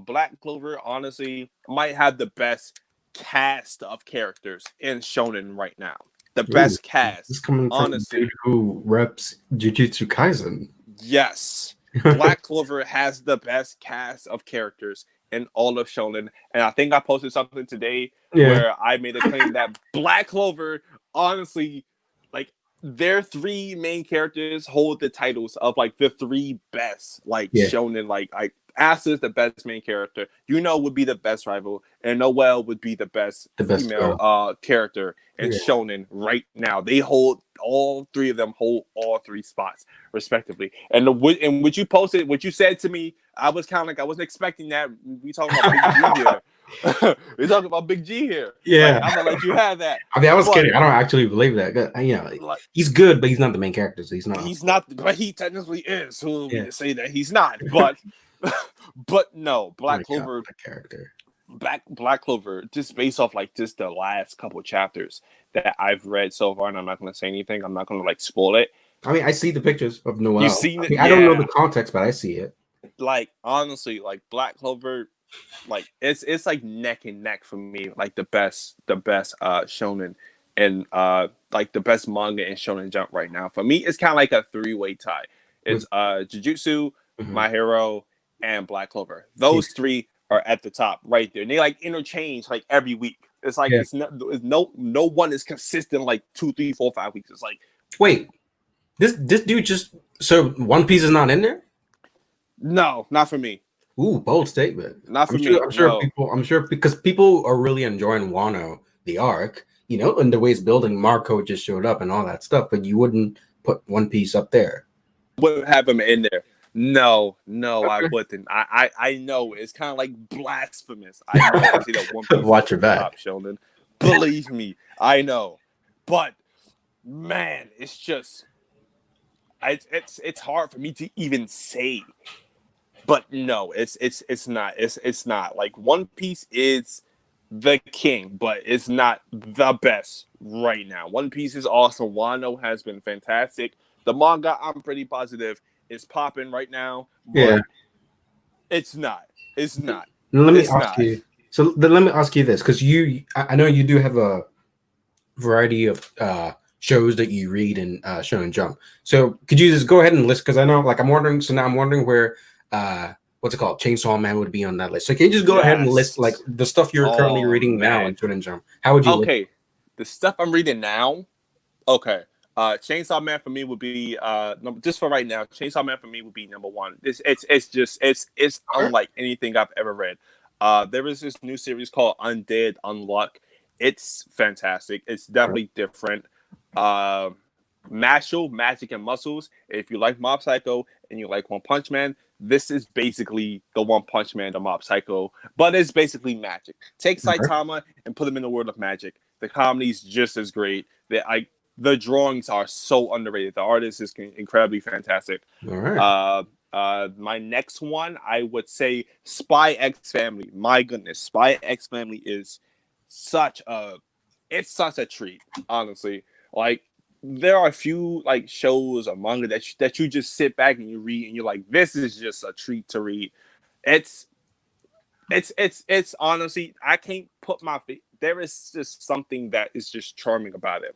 Black Clover honestly might have the best cast of characters in Shonen right now. The best cast. This is coming from honestly, a dude who reps Jujutsu Kaisen. Yes. Black Clover has the best cast of characters in all of Shonen. And I think I posted something today where I made a claim that Black Clover, honestly, like their three main characters hold the titles of like the three best Shonen, like Asa is the best main character. Would be the best rival, and Noelle would be the best female character in Shonen right now. They hold all three of them hold all three spots respectively. And what you posted, what you said to me, I was kind of like I wasn't expecting that. We talking about Big G here. We're talking about Big G here. Yeah, I'm gonna let you have that. I mean, I was kidding. I don't actually believe that. He's good, but he's not the main character. So he's not. He's not, but he technically is. Who we say that he's not? But. But no, Black Clover character. Black Clover, just based off like just the last couple chapters that I've read so far, and I'm not gonna say anything. I'm not gonna like spoil it. I mean, I see the pictures of Noelle. You've seen it. I don't know the context, but I see it. Like honestly, like Black Clover, like it's like neck and neck for me. Like the best shonen and like the best manga in Shonen Jump right now. For me, it's kind of like a three-way tie. It's Jujutsu, My Hero, and Black Clover. Those three are at the top right there. And they like interchange like every week. It's like it's no one is consistent like 2, 3, 4, 5 weeks. It's like, wait, this dude just so One Piece is not in there? No, not for me. Ooh, bold statement. Not for me. I'm sure because people are really enjoying Wano, the arc, and the way it's building. Marco just showed up and all that stuff, but you wouldn't put One Piece up there. Wouldn't have him in there. No, okay. I wouldn't. I know it's kind of like blasphemous. I know. See that One Piece watch your back, Sheldon. Believe me, I know. But man, it's just it's hard for me to even say. But no, it's not. It's not. Like One Piece is the king, but it's not the best right now. One Piece is awesome. Wano has been fantastic. The manga, I'm pretty positive, is popping right now. But it's not. It's not. Let me ask you. So let me ask you this, because I know you do have a variety of shows that you read in Shonen Jump. So could you just go ahead and list? Because I know, like, I'm wondering. So now I'm wondering where what's it called? Chainsaw Man would be on that list. So can you just go ahead and list like the stuff you're currently reading now in Shonen Jump? How would you? Okay, the stuff I'm reading now. Okay. Chainsaw Man for me would be just for right now. Chainsaw Man for me would be number one. It's unlike anything I've ever read. There is this new series called Undead Unluck. It's fantastic. It's definitely different. Mashle, Magic and Muscles. If you like Mob Psycho and you like One Punch Man, this is basically the One Punch Man, the Mob Psycho, but it's basically magic. Take Saitama and put him in the world of magic. The comedy's just as great. The drawings are so underrated. The artist is incredibly fantastic. All right. My next one, I would say Spy X Family. My goodness, Spy X Family is such a treat, honestly. Like, there are a few like shows or manga that you just sit back and you read and you're like, this is just a treat to read. It's honestly, I can't put my feet. There is just something that is just charming about it.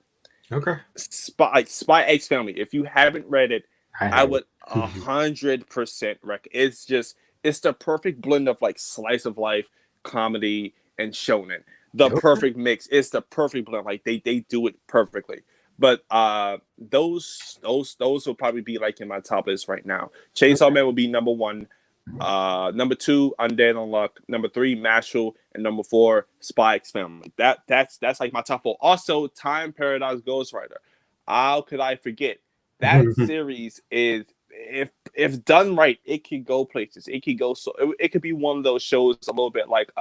Okay. Spy X Family. If you haven't read it, I would 100% recommend. It's the perfect blend of like slice of life, comedy, and shonen. The perfect mix. It's the perfect blend. Like they do it perfectly. But those will probably be like in my top list right now. Chainsaw Man will be number one. Number two, Undead Unluck. Number three, Mashal, and number four, Spy X Family. That's like my top four. Also, Time Paradox Ghostwriter. How could I forget? That series is, if done right, it could go places. It could go it could be one of those shows a little bit like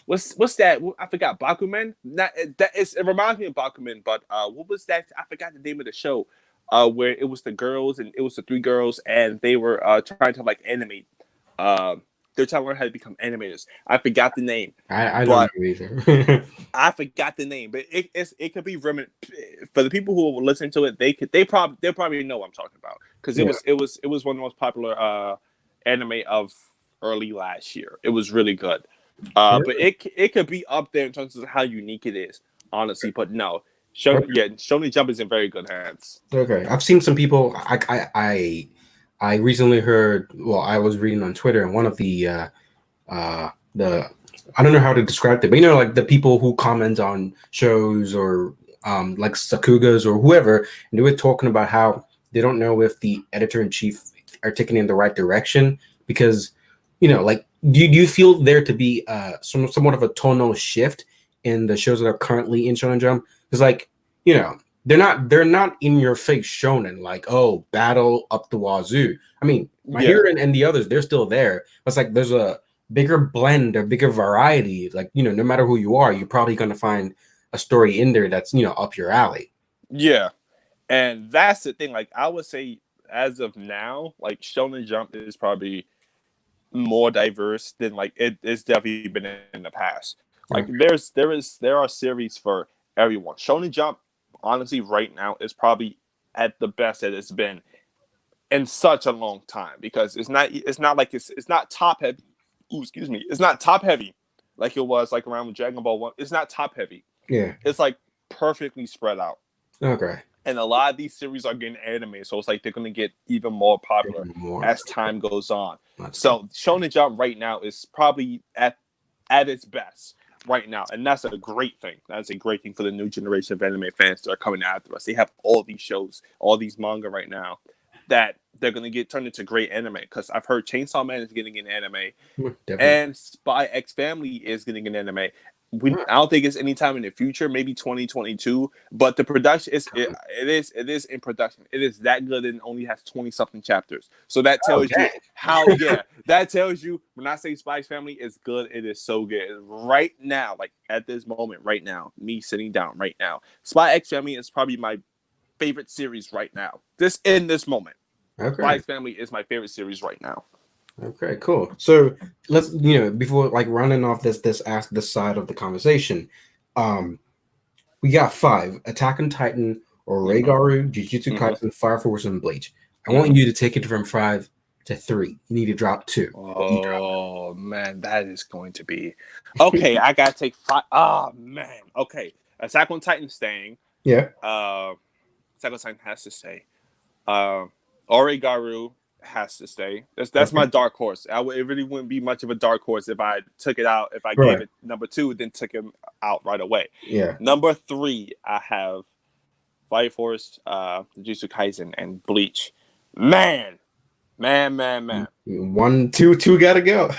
what's that? I forgot. Bakuman. It reminds me of Bakuman, but what was that? I forgot the name of the show. Where it was the girls and it was the three girls and they were trying to like animate. They're trying to learn how to become animators. I forgot the name. I don't know either. I forgot the name, but it could be for the people who will listen to it. They probably know what I'm talking about because it was one of the most popular anime of early last year. It was really good. But it could be up there in terms of how unique it is, honestly. But no. Shonen Jump is in very good hands. Okay, I've seen some people. I recently heard. Well, I was reading on Twitter, and one of the I don't know how to describe it, but like the people who comment on shows or like Sakugas or whoever, and they were talking about how they don't know if the editor-in-chief are taking in the right direction because like do you feel there to be somewhat of a tonal shift in the shows that are currently in Shonen Jump? Because like they're not in your face shonen like battle up the wazoo. I mean, My Hero and the others, they're still there. It's like there's a bigger blend, a bigger variety. Like no matter who you are, you're probably gonna find a story in there that's up your alley. Yeah, and that's the thing. Like I would say, as of now, like Shonen Jump is probably more diverse than like it's definitely been in the past. Like there are series for everyone. Shonen Jump, honestly, right now is probably at the best that it's been in such a long time because it's not top heavy. Ooh, excuse me. It's not top heavy like it was like around Dragon Ball 1. It's not top heavy. Yeah. It's like perfectly spread out. Okay. And a lot of these series are getting anime, so it's like they're gonna get even more popular as time goes on. So Shonen Jump right now is probably at its best right now, and that's a great thing. That's a great thing for the new generation of anime fans that are coming after us. They have all these shows, all these manga right now that they're going to get turned into great anime. Because I've heard Chainsaw Man is getting an anime, and Spy X Family is getting an anime. I don't think it's anytime in the future, maybe 2022. But the production it is in production. It is that good and only has 20-something chapters. So that tells you how that tells you when I say Spy X Family is good, it is so good. Right now, like at this moment, right now, me sitting down right now, Spy X Family is probably my favorite series right now. In this moment. Okay. Spy X Family is my favorite series right now. Okay, cool. So let's before like running off this side of the conversation, we got 5: Attack on Titan, Oregaru, Jujutsu Kaisen, Fire Force, and Bleach. I want you to take it from 5 to 3. You need to drop 2. Oh man, that is going to be okay. I gotta take 5. Oh man. Okay, Attack on Titan staying. Yeah. Attack on Titan has to stay. Oregaru has to stay. That's my dark horse. It really wouldn't be much of a dark horse if I took it out. If I gave it number 2, then took him out right away. Yeah. Number 3, I have Fire Force, Jujutsu Kaisen, and Bleach. Man. 1, 2 gotta go.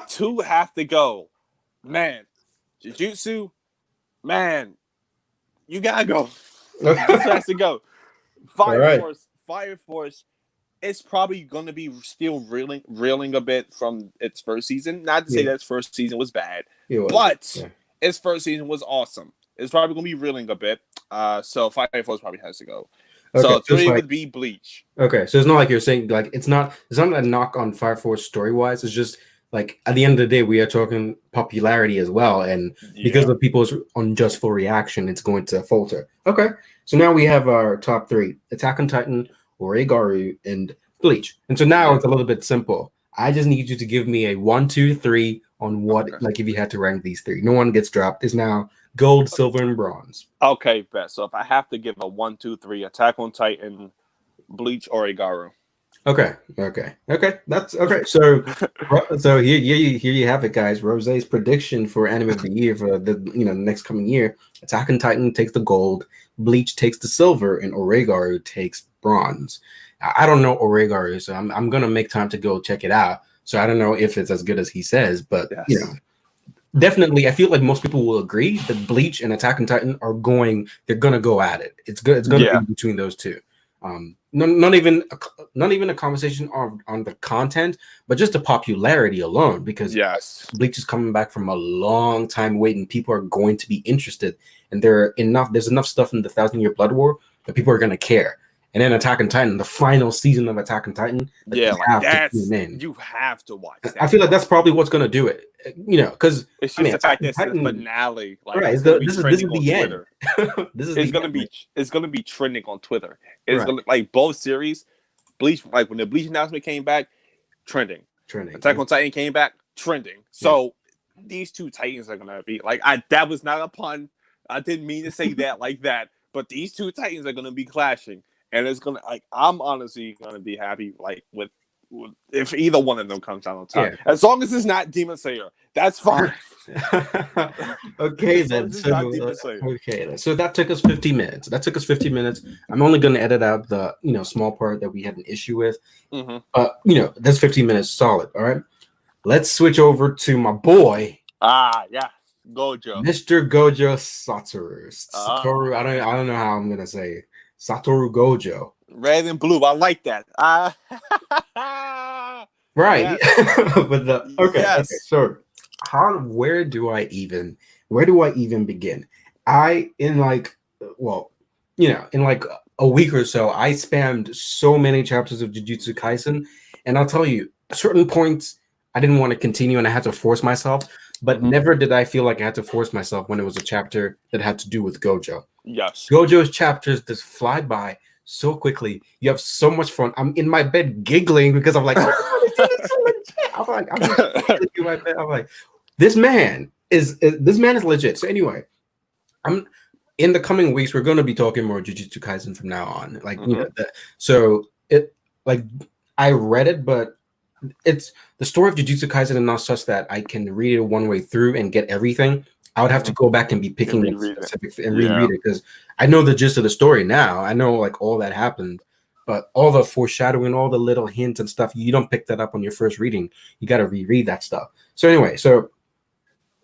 2 have to go. Man, Jujutsu. Man, you gotta go. Jujutsu has to go. Fire Force. It's probably going to be still reeling a bit from its first season. Not to say that its first season was bad, but its first season was awesome. It's probably going to be reeling a bit. So Fire Force probably has to go. Okay, so 3 would be Bleach. Okay, so it's not like you're saying like it's not a knock on Fire Force story wise. It's just like at the end of the day we are talking popularity as well, and because of people's unjust full reaction, it's going to falter. Okay, so now we have our top 3: Attack on Titan, Oregaru, and Bleach. And so now it's a little bit simple. I just need you to give me a 1, 2, 3 on what, like if you had to rank these 3. No one gets dropped. It's now gold, silver, and bronze. Okay, best. So if I have to give a 1, 2, 3, Attack on Titan, Bleach, Oregaru. Okay. That's okay. So here you have it, guys. Rose's prediction for anime of the year for the next coming year. Attack on Titan takes the gold, Bleach takes the silver, and Oregaru takes bronze. I don't know Oregaru, so I'm gonna make time to go check it out. So I don't know if it's as good as he says, but Yes. definitely I feel like most people will agree that Bleach and Attack on Titan they're gonna go at it. It's good. It's gonna be between those two. Not even a conversation on the content, but just the popularity alone. Because Bleach is coming back from a long time waiting. People are going to be interested, and there's enough stuff in the Thousand Year Blood War that people are going to care. And then Attack on Titan, the final season of Attack on Titan, you have to watch that. I feel like that's probably what's going to do it. Because it's just the fact that it's the finale. Like, right, this is the end. It's gonna be trending on Twitter. It's gonna like both series. Bleach, like when the Bleach announcement came back, trending. Attack on Titan came back, trending. So these two Titans are gonna be like that was not a pun. I didn't mean to say that like that. But these two Titans are gonna be clashing. And it's gonna I'm honestly gonna be happy with if either one of them comes out on top. As long as it's not Demon Slayer, that's fine. Okay then. So that took us 50 minutes. I'm only gonna edit out the small part that we had an issue with. But that's 15 minutes solid. All right. Let's switch over to my boy. Gojo. Mr. Gojo Satoru. I don't know how I'm gonna say it. Satoru Gojo. Red and blue. I like that. Right. But okay. So where do I even begin? In like a week or so, I spammed so many chapters of Jujutsu Kaisen, and I'll tell you, at certain points I didn't want to continue and I had to force myself, but never did I feel like I had to force myself when it was a chapter that had to do with Gojo. Yes. Gojo's chapters just fly by so quickly. You have so much fun. I'm in my bed giggling because I'm like, I'm like, this man is legit. So anyway, in the coming weeks, we're going to be talking more Jujutsu Kaisen from now on. I read it, but it's the story of Jujutsu Kaisen is not such that I can read it one way through and get everything. I would have to go back and be picking specific and reread it because I know the gist of the story now. I know like all that happened, but all the foreshadowing, all the little hints and stuff, you don't pick that up on your first reading. You got to reread that stuff. So anyway,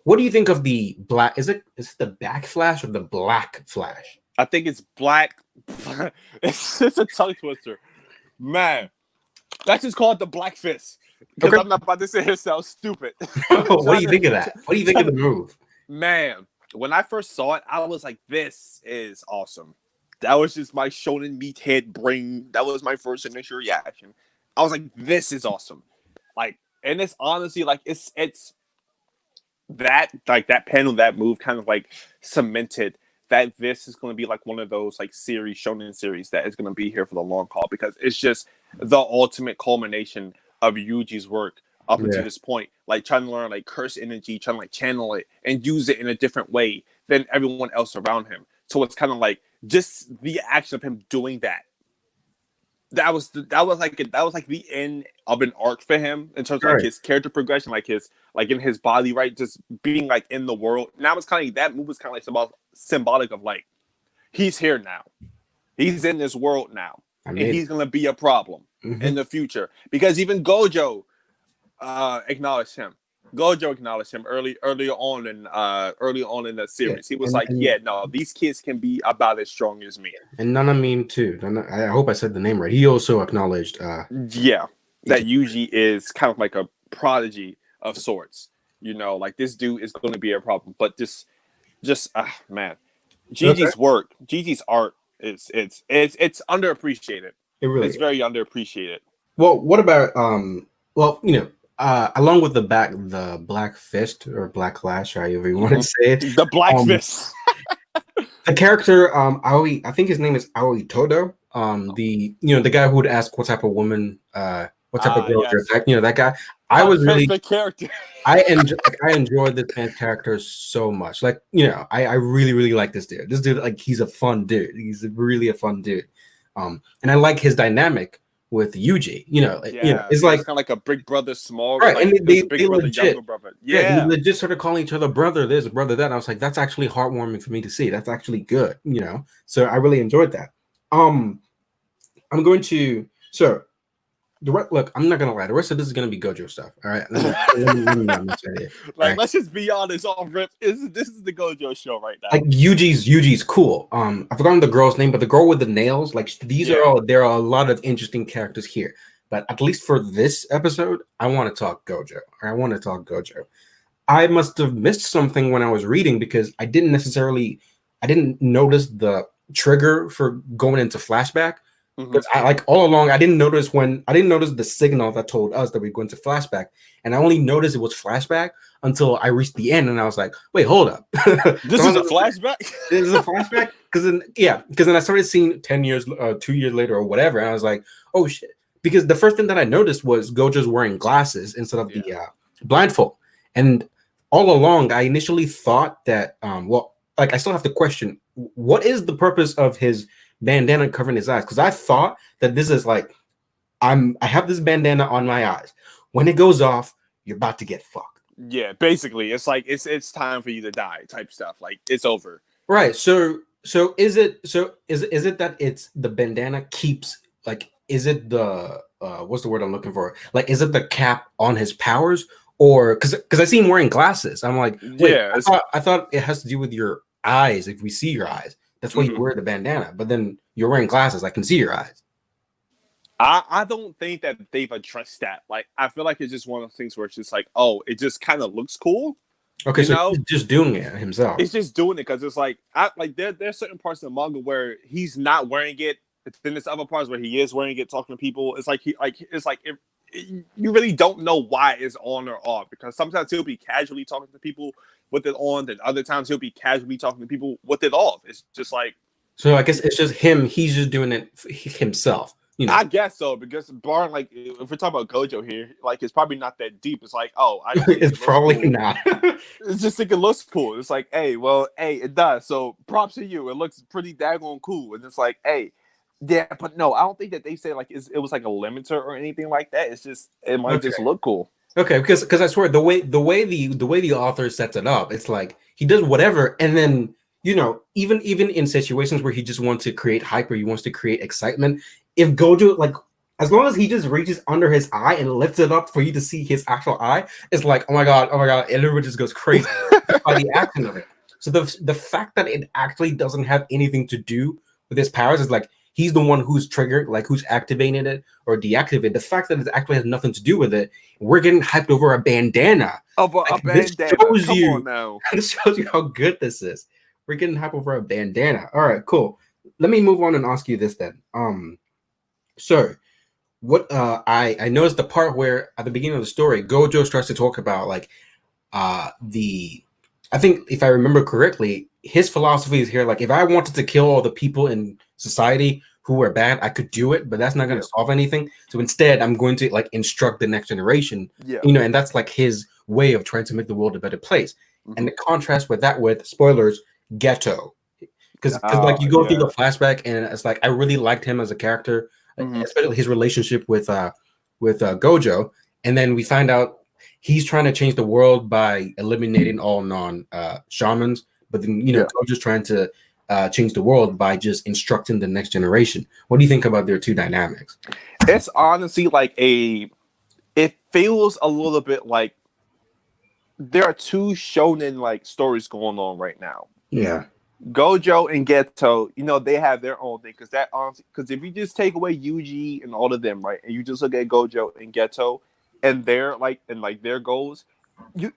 what do you think of the black? Is it the back flash or the black flash? I think it's black. It's a tongue twister, man. Let's just call it the black fist because I'm not about to say it sounds stupid. What do you think of that? What do you think of the move? Man, when I first saw it, I was like, this is awesome. That was just my shonen meat head brain. That was my first initial reaction. I was like, this is awesome. Like, and it's honestly like it's that like that panel, that move kind of like cemented that this is going to be like one of those like shonen series that is going to be here for the long haul because it's just the ultimate culmination of Yuji's work up until this point, like trying to learn like curse energy, trying to like channel it and use it in a different way than everyone else around him. So it's kind of like just the action of him doing that. That was like the end of an arc for him in terms of like his character progression, like in his body, right? Just being like in the world. Now it's kind of like that move was kind of like symbolic of like he's here now, he's in this world now, and he's gonna be a problem in the future because even Gojo acknowledged him. Gojo acknowledged him early on in the series. He was these kids can be about as strong as me. And Nana too. I hope I said the name right. He also acknowledged that Yuji is kind of like a prodigy of sorts. Like this dude is going to be a problem. But just man, Gigi's work, Gigi's art it's underappreciated. It's very underappreciated. Well, what about along with the black fist or black flash, however you want to say it, the black fist. The character, Aoi, I think his name is Aoi Todo. The guy who would ask what type of woman, what type of girl you're attacking. That guy. I was really the character. I enjoyed this man's character so much. Like, I really, really like this dude. This dude, like, he's a fun dude. He's really a fun dude. And I like his dynamic with Yuji. It's it was like kind of like a big brother, small, right, like and this big they brother, legit younger brother. yeah, and they Yeah, legit started calling each other brother this, brother that. And I was like, that's actually heartwarming for me to see. That's actually good, So I really enjoyed that. I'm going to look. I'm not gonna lie. The rest of this is gonna be Gojo stuff. All right, let me not mess with it. All like right? let's just be honest. Off rip, this is the Gojo show right now. Like Yuji's cool. I've forgotten the girl's name, but the girl with the nails. Like there are a lot of interesting characters here. But at least for this episode, I want to talk Gojo. Or I want to talk Gojo. I must have missed something when I was reading because I didn't notice the trigger for going into flashback. Because I like all along, I didn't notice the signal that told us that we're going to flashback, and I only noticed it was flashback until I reached the end, and I was like, "Wait, hold up, This is a flashback." This is a flashback." Because then I started seeing 10 years, 2 years later, or whatever, and I was like, "Oh shit!" Because the first thing that I noticed was Gojo's wearing glasses instead of the blindfold, and all along, I initially thought that, I still have to question what is the purpose of his bandana covering his eyes, because I thought that this is like I have this bandana on my eyes. When it goes off, you're about to get fucked. Yeah, basically, it's like it's time for you to die type stuff. Like it's over. Right. So is it that it's the bandana keeps like is it the what's the word I'm looking for? Like is it the cap on his powers or because I see him wearing glasses. I'm like, wait, I thought it has to do with your eyes. If we see your eyes, that's why you wear the bandana. But then you're wearing glasses. I can see your eyes. I don't think that they've addressed that. Like, I feel like it's just one of those things where it's just like, oh, it just kind of looks cool. Okay, so he's just doing it himself. It's just doing it because it's like, there's certain parts of the manga where he's not wearing it. Then there's other parts where he is wearing it, talking to people. It's like you really don't know why it's on or off, because sometimes he'll be casually talking to people with it on, then other times he'll be casually talking to people with it off. It's just like, so I guess it's just him. He's just doing it himself. I guess so, because barring, like, if we're talking about Gojo here, like, it's probably not that deep. It's like, oh, it's probably cool. Not. It's just like it looks cool. It's like, hey, it does. So props to you. It looks pretty daggone cool. And it's like, hey, yeah, but no, I don't think that they say like it was like a limiter or anything like that. It's just it might just look cool. Okay, because I swear the way the author sets it up, it's like he does whatever, and then even in situations where he just wants to create hype or he wants to create excitement, if Gojo, like, as long as he just reaches under his eye and lifts it up for you to see his actual eye, it's like, oh my god, and everyone just goes crazy by the action of it. So the fact that it actually doesn't have anything to do with his powers is like he's the one who's triggered, like who's activating it or deactivated. The fact that it actually has nothing to do with it, we're getting hyped over a bandana. This shows Come you, on now. This shows you how good this is. We're getting hyped over a bandana. All right, cool. Let me move on and ask you this then. So what I noticed the part where at the beginning of the story, Gojo starts to talk about like I think if I remember correctly, his philosophy is here, like, if I wanted to kill all the people in society who were bad, I could do it, but that's not going to solve anything. So instead, I'm going to like instruct the next generation, and that's like his way of trying to make the world a better place. And the contrast with that, with spoilers, Ghetto, because like you go through the flashback and it's like I really liked him as a character, especially his relationship with Gojo, and then we find out he's trying to change the world by eliminating all non-shamans, but then Gojo's trying to change the world by just instructing the next generation. What do you think about their two dynamics? It's honestly like it feels a little bit like there are two shonen like stories going on right now. Yeah. Gojo and Geto, they have their own thing, because if you just take away Yuji and all of them, right, and you just look at Gojo and Geto and their their goals,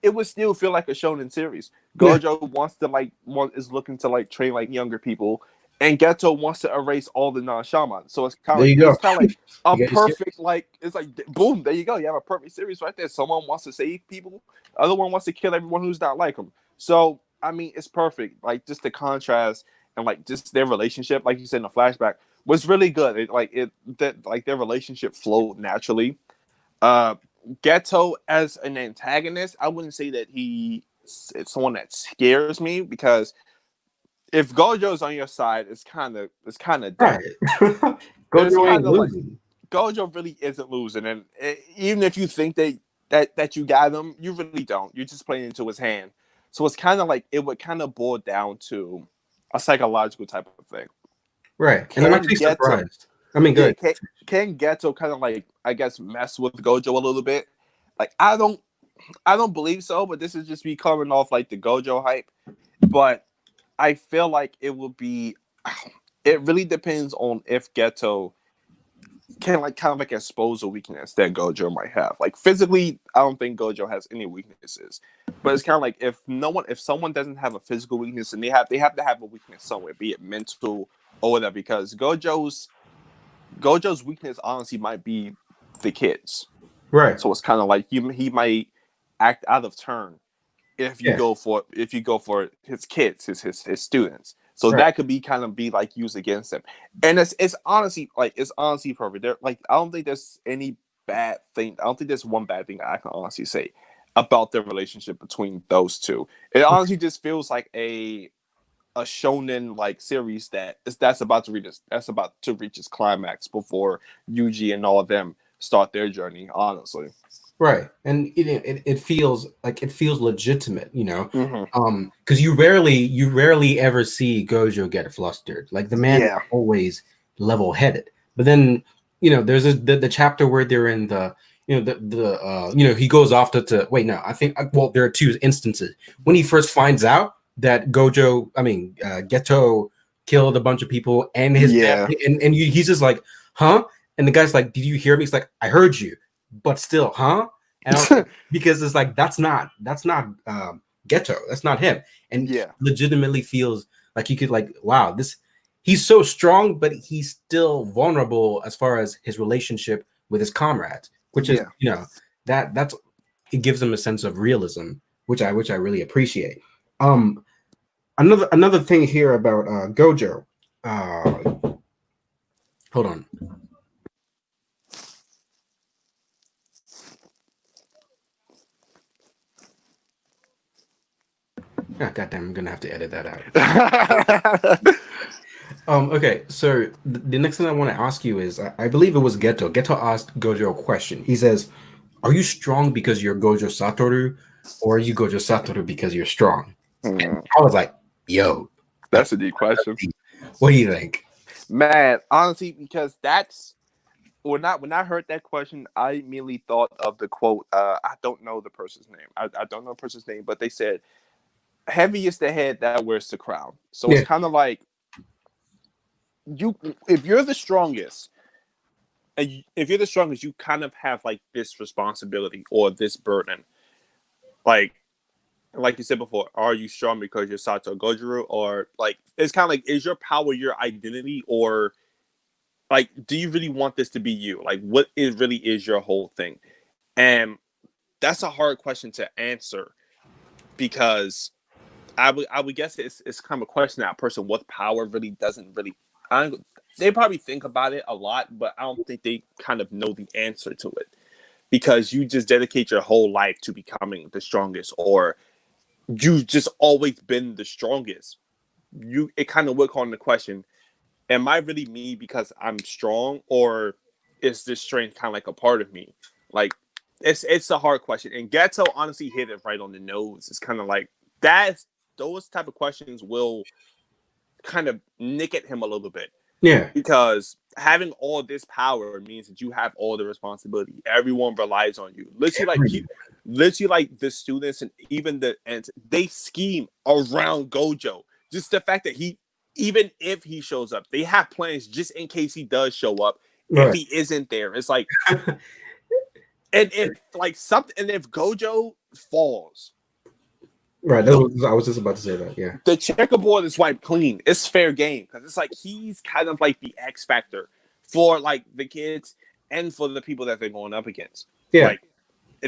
it would still feel like a shonen series. Gojo is looking to like train like younger people, and Geto wants to erase all the non-shamans. So it's kind of like a perfect, like, it's like boom, there you go. You have a perfect series right there. Someone wants to save people, the other one wants to kill everyone who's not like them. So I mean, it's perfect. Like, just the contrast and like just their relationship, like you said in the flashback, was really good. Their relationship flowed naturally. Geto as an antagonist, I wouldn't say that it's someone that scares me, because if Gojo's on your side, it's kind of dumb. Right. Gojo ain't losing. Gojo really isn't losing, and even if you think that you got him, you really don't. You're just playing into his hand. So it's kind of like it would kind of boil down to a psychological type of thing. Right. And I'm Can actually Geto, surprised. I mean, yeah, good. can Geto kind of like I guess mess with Gojo a little bit? Like I don't believe so, but this is just me coming off like the Gojo hype. But I feel like it will be. It really depends on if Geto can like kind of like expose a weakness that Gojo might have. Like physically, I don't think Gojo has any weaknesses. But it's kind of like if someone doesn't have a physical weakness and they have to have a weakness somewhere, be it mental or whatever, because Gojo's weakness honestly might be the kids. Right. So it's kind of like he might act out of turn Yeah. if you go for his kids, his students. So Right. that could be kind of be like used against him. And it's honestly perfect. Like I don't think there's any bad thing. I don't think there's one bad thing I can honestly say about the relationship between those two. It honestly just feels like a shonen like series that's about to reach its climax before Yuji and all of them start their journey. Honestly, Right. And it feels like it feels legitimate, you know. mm-hmm. Because you rarely ever see Gojo get flustered. Like the man is Yeah, always level headed. But then, there's the chapter where they're in the he goes off to wait, no, I think well, there are two instances. When he first finds out that Geto killed a bunch of people and his yeah, family, and he's just like, huh? And the guy's like, did you hear me? He's like, I heard you, but still, huh? And I was like, because it's like that's not Ghetto, that's not him, and he yeah, legitimately feels like you could like, wow, this he's so strong, but he's still vulnerable as far as his relationship with his comrades, which is yeah. that's it gives him a sense of realism, which I really appreciate. Um, another thing here about Gojo. Hold on. Oh, goddamn, I'm gonna have to edit that out. Okay, so the next thing I want to ask you is, I believe it was Geto. Geto asked Gojo a question. He says, "Are you strong because you're Gojo Satoru, or are you Gojo Satoru because you're strong?" I was like, "Yo, That's a deep question, what do you think?" man. Honestly, because that's when I heard that question, I immediately thought of the quote. I don't know the person's name. I don't know the person's name, but they said, "Heavy is the head that wears the crown." So it's Yeah, kind of like you, if you're the strongest, if you're the strongest, you kind of have like this responsibility or this burden, like you said before, are you strong because you're Sato Gojiro, or like it's kind of like is your power your identity, or like do you really want this to be you? Like what is really is your whole thing? And that's a hard question to answer because I would guess it's kind of a question that a person with power really doesn't really. I, they probably think about it a lot, but I don't think they kind of know the answer to it because you just dedicate your whole life to becoming the strongest, or you've just always been the strongest. It kind of would call into question: am I really me because I'm strong, or is this strength kind of like a part of me? Like, it's a hard question, and Gato honestly hit it right on the nose. It's kind of like that's those type of questions will kind of nick at him a little bit yeah, because having all this power means that you have all the responsibility. Everyone relies on you. Literally like the students and even and they scheme around Gojo. Just the fact that even if he shows up, they have plans just in case he does show up. If right, he isn't there, it's like, and if like something, and if Gojo falls, right. the I was just about to say that. Yeah, the checkerboard is wiped clean. It's fair game because it's like he's kind of like the X factor for like the kids and for the people that they're going up against. yeah, Like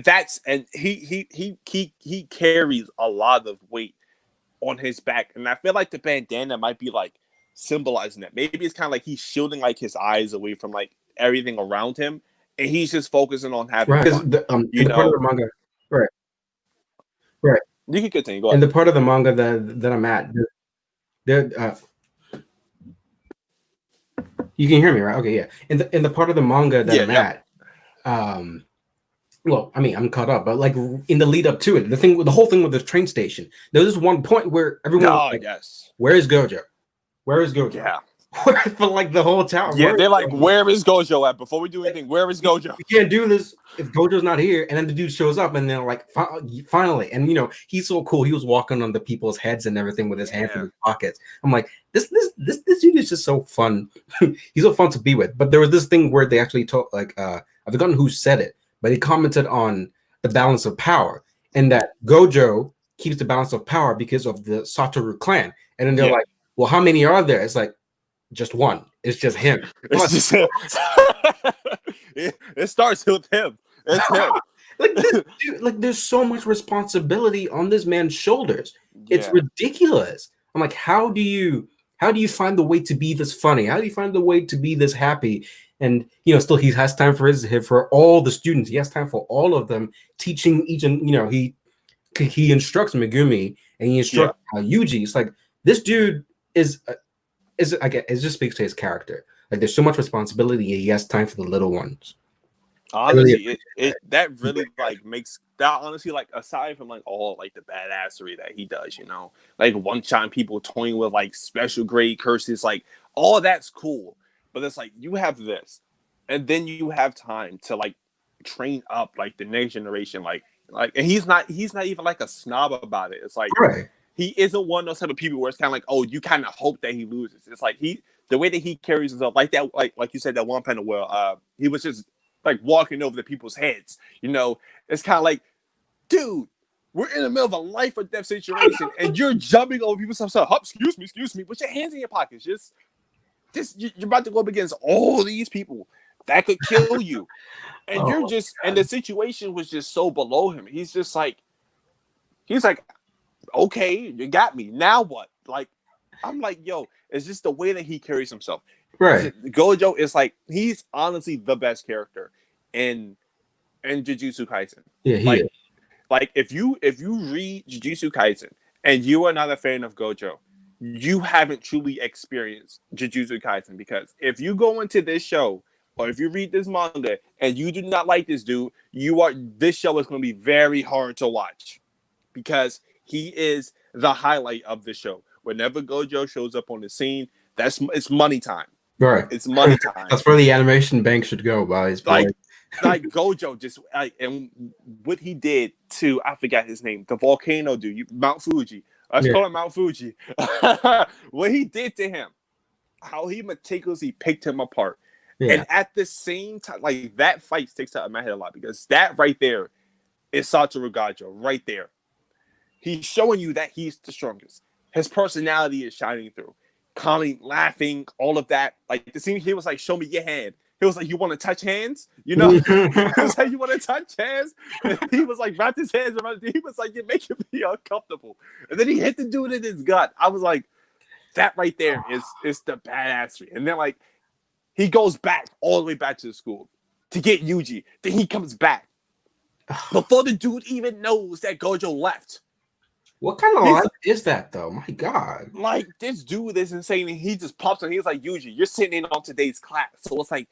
that's and he carries a lot of weight on his back, and I feel like the bandana might be like symbolizing that. Maybe it's kind of like he's shielding like his eyes away from like everything around him, and he's just focusing on having right. Because fun. in You the part of know, the manga, right, right, you can continue. Go in ahead. the part of the manga that I'm at, there, You can hear me, right? Okay, yeah. In the part of the manga that Yeah, I'm yep. at, well, I mean, I'm caught up, but like in the lead up to it, the whole thing with the train station, there was one point where everyone was Oh, like, yes. "Where is Gojo? Where is Gojo?" Yeah. For like the whole town, Yeah, where is they're like, Gojo? where is Gojo at? Before we do anything, where is Gojo? We can't do this if Gojo's not here. And then the dude shows up, and they're like, finally. And he's so cool. He was walking on the people's heads and everything with his hands in his pockets. I'm like, this dude is just so fun. He's so fun to be with. But there was this thing where they actually talked, like, I've forgotten who said it, but he commented on the balance of power and that Gojo keeps the balance of power because of the Satoru clan. And then they're like, well, how many are there? It's like, just one. It's just him. It's just him. It starts with him. It's him. Like this dude, like there's so much responsibility on this man's shoulders. It's ridiculous. I'm like, how do you find the way to be this funny? How do you find the way to be this happy? And still he has time for all the students. He has time for all of them, teaching each, and he instructs Megumi and he instructs Yuji. It's like this dude is I guess it just speaks to his character. Like there's so much responsibility and he has time for the little ones. Honestly, that really like makes that honestly, like, aside from like all like the badassery that he does, like one shot people toying with like special grade curses, like all that's cool. But it's like you have this, and then you have time to like train up like the next generation, like and he's not even like a snob about it. It's like he isn't one of those type of people where it's kind of like, oh, you kind of hope that he loses. It's like the way that he carries himself, like that, like you said, that one panel where he was just like walking over the people's heads. It's kind of like, dude, we're in the middle of a life or death situation, and you're jumping over people's stuff. Oh, excuse me, put your hands in your pockets. Just you're about to go up against all these people that could kill you, and and the situation was just so below him. He's like, okay, you got me. Now what? Like, I'm like, yo, it's just the way that he carries himself. Right. Gojo is like, he's honestly the best character in Jujutsu Kaisen. Yeah, he is. Like if you read Jujutsu Kaisen and you are not a fan of Gojo, you haven't truly experienced Jujutsu Kaisen, because if you go into this show or if you read this manga and you do not like this dude, this show is going to be very hard to watch, because he is the highlight of the show. Whenever Gojo shows up on the scene, it's money time. Right. It's money time. That's where the animation bank should go, guys. Like Gojo just and what he did to, I forgot his name, the volcano dude, Mount Fuji. Let's call him Mount Fuji. What he did to him, how he meticulously picked him apart. Yeah. And at the same time, like, that fight sticks out in my head a lot, because that right there is Satoru Gojo right there. He's showing you that he's the strongest. His personality is shining through. Calming, laughing, all of that. Like the scene, he was like, show me your hand. He was like, you want to touch hands? He was like, you want to touch hands? And he was like, wrapped his hands around it. He was like, you're making me uncomfortable. And then he hit the dude in his gut. I was like, that right there is the badassery. And then like, he goes back all the way back to the school to get Yuji. Then he comes back before the dude even knows that Gojo left. What kind of life is that, though? My God. Like, this dude is insane, and he just pops on. He's like, Yuji, you're sitting in on today's class. So it's like,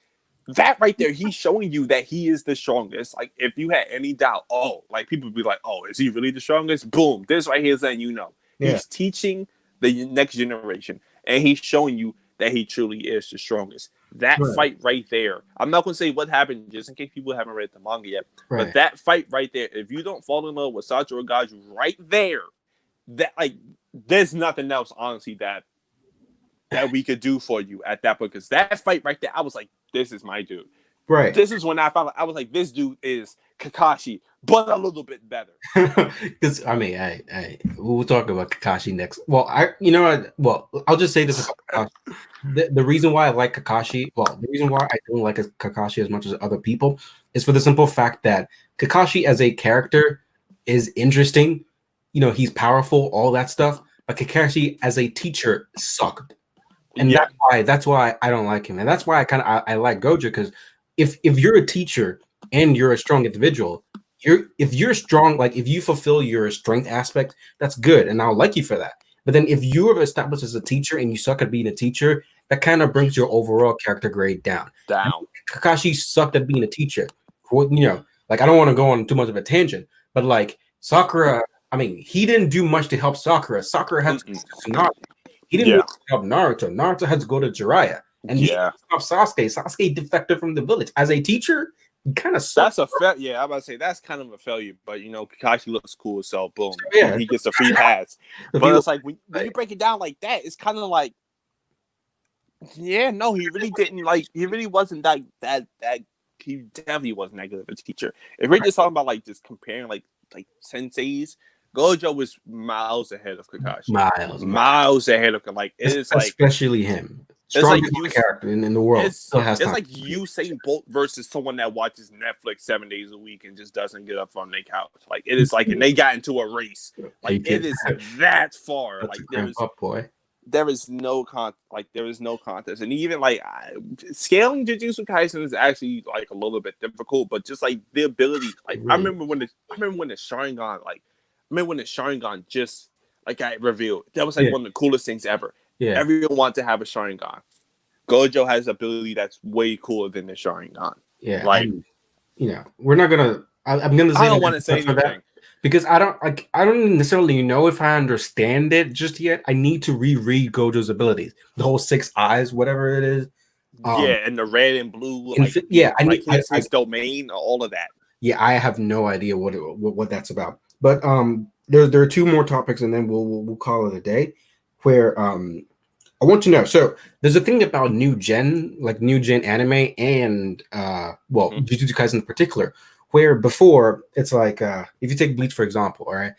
that right there, he's showing you that he is the strongest. Like, if you had any doubt, like, people would be like, oh, is he really the strongest? Boom. This right here is letting you know. Yeah. He's teaching the next generation, and he's showing you that he truly is the strongest. That fight right there, I'm not going to say what happened, just in case people haven't read the manga yet, but that fight right there, if you don't fall in love with Satoru Gojo right there, that, like, there's nothing else, honestly, that we could do for you at that point. Because that fight right there, I was like, this is my dude. Right. This is when I found out, I was like, this dude is Kakashi, but a little bit better. Because, I mean, we'll talk about Kakashi next. Well, I'll just say this about Kakashi. The reason why I like Kakashi, the reason why I don't like Kakashi as much as other people is for the simple fact that Kakashi as a character is interesting. He's powerful, all that stuff. But Kakashi as a teacher sucked. And that's why I don't like him. And that's why I like Gojo, because if you're a teacher and you're a strong individual, if you're strong, like if you fulfill your strength aspect, that's good. And I'll like you for that. But then if you're established as a teacher and you suck at being a teacher, that kind of brings your overall character grade down. And Down. Kakashi sucked at being a teacher. Like I don't want to go on too much of a tangent, but like Sakura, I mean, he didn't do much to help Sakura. Sakura had to go to Tsunade. He didn't Yeah. really help Naruto. Naruto had to go to Jiraiya. And he Yeah. stopped Sasuke. Sasuke defected from the village. As a teacher, he kind of sucked. That's a yeah. I'm about to say that's kind of a failure, but Kakashi looks cool, so boom, Yeah. he gets a free pass. The But people- it's like when you break it down like that, it's kind of like, yeah, no, he really didn't he really wasn't that he definitely wasn't that good of a teacher. If we're just talking about like just comparing like senseis, Gojo was miles ahead of Kakashi. Miles ahead of like it is like especially him. It's like Strongest character in the world. It's like Usain Bolt versus someone that watches Netflix 7 days a week and just doesn't get up from their couch. Like it is like, and they got into a race. Like it is that far. Like there is no contest, and even like scaling Jujutsu Kaisen is actually like a little bit difficult, but just like the ability. Like I remember when the Sharingan just like got revealed. That was like one of the coolest things ever. Yeah, everyone wants to have a Sharingan. Gojo has ability that's way cooler than the Sharingan. Yeah, like we're not gonna. I'm gonna say I don't want to say anything that because I don't necessarily know if I understand it just yet. I need to reread Gojo's abilities, the whole 6 eyes, whatever it is. And the red and blue. I need his domain, all of that. Yeah, I have no idea what that's about. But there are 2 more topics, and then we'll call it a day. Where I want to know. So there's a thing about new gen anime and Jujutsu Kaisen in particular, where before it's like if you take Bleach for example, all right,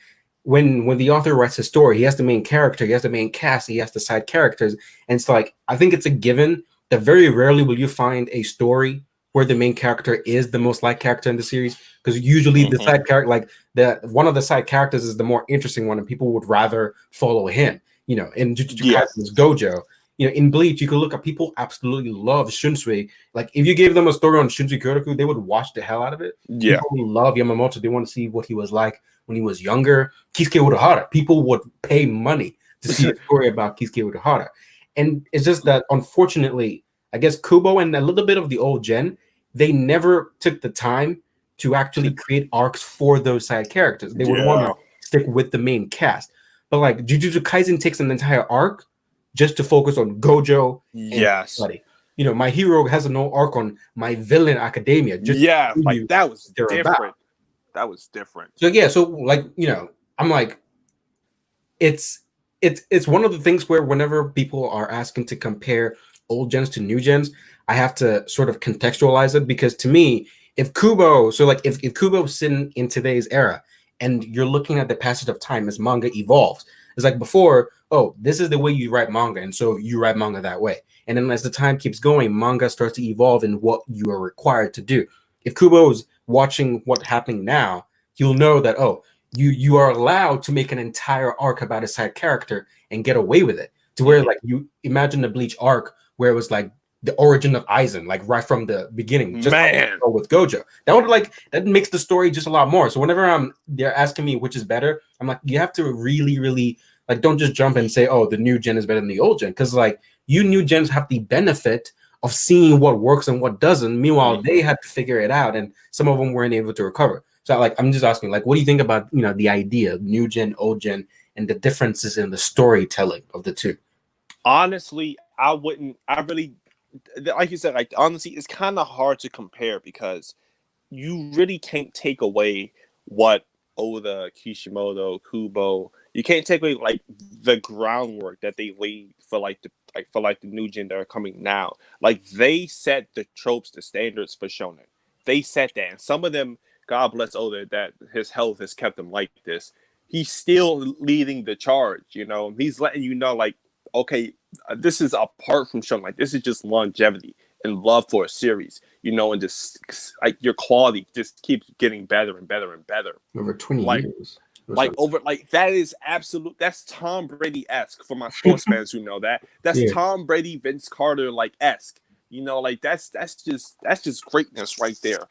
when the author writes his story, he has the main character, he has the main cast, he has the side characters, and it's like I think it's a given that very rarely will you find a story where the main character is the most liked character in the series, because usually the side character, like one of the side characters is the more interesting one, and people would rather follow him. In Jujutsu Kaisen's Gojo, in Bleach, you can look at people absolutely love Shunsui. Like, if you gave them a story on Shunsui Kyotoku, they would watch the hell out of it. Yeah. People love Yamamoto. They want to see what he was like when he was younger. Kisuke Urahara. People would pay money to see a story about Kisuke Urahara. And it's just that, unfortunately, I guess Kubo and a little bit of the old gen, they never took the time to actually create arcs for those side characters. They would want to stick with the main cast. But like Jujutsu Kaisen takes an entire arc just to focus on Gojo. Yes. My hero has a no arc on my villain academia. That was different. About. That was different. So I'm like, it's one of the things where whenever people are asking to compare old gens to new gens, I have to sort of contextualize it, because to me, if Kubo's sitting in today's era, and you're looking at the passage of time as manga evolves. It's like before, this is the way you write manga, and so you write manga that way. And then as the time keeps going, manga starts to evolve in what you are required to do. If Kubo's watching what's happening now, he'll know that, you are allowed to make an entire arc about a side character and get away with it. To where, like, you imagine the Bleach arc where it was like the origin of Aizen, like right from the beginning, just with Gojo. That makes the story just a lot more. So whenever they're asking me which is better, I'm like, you have to really, really like, don't just jump and say, the new gen is better than the old gen, because like you new gens have the benefit of seeing what works and what doesn't. Meanwhile, they had to figure it out, and some of them weren't able to recover. So like, I'm just asking, like, what do you think about the idea of new gen, old gen, and the differences in the storytelling of the two? Honestly, I really. Like you said, like honestly, it's kind of hard to compare, because you really can't take away what Oda, Kishimoto, Kubo. You can't take away like the groundwork that they laid for the new gen that are coming now. Like, they set the tropes, the standards for shonen. They set that, and some of them, God bless Oda, that his health has kept him like this. He's still leading the charge. He's letting you know, like, okay, this is apart from shonen. Like, this is just longevity and love for a series, and just like your quality just keeps getting better and better and better over 20 years. That's Tom Brady-esque for my sports fans who know that. That's Tom Brady, Vince Carter esque. That's just greatness right there.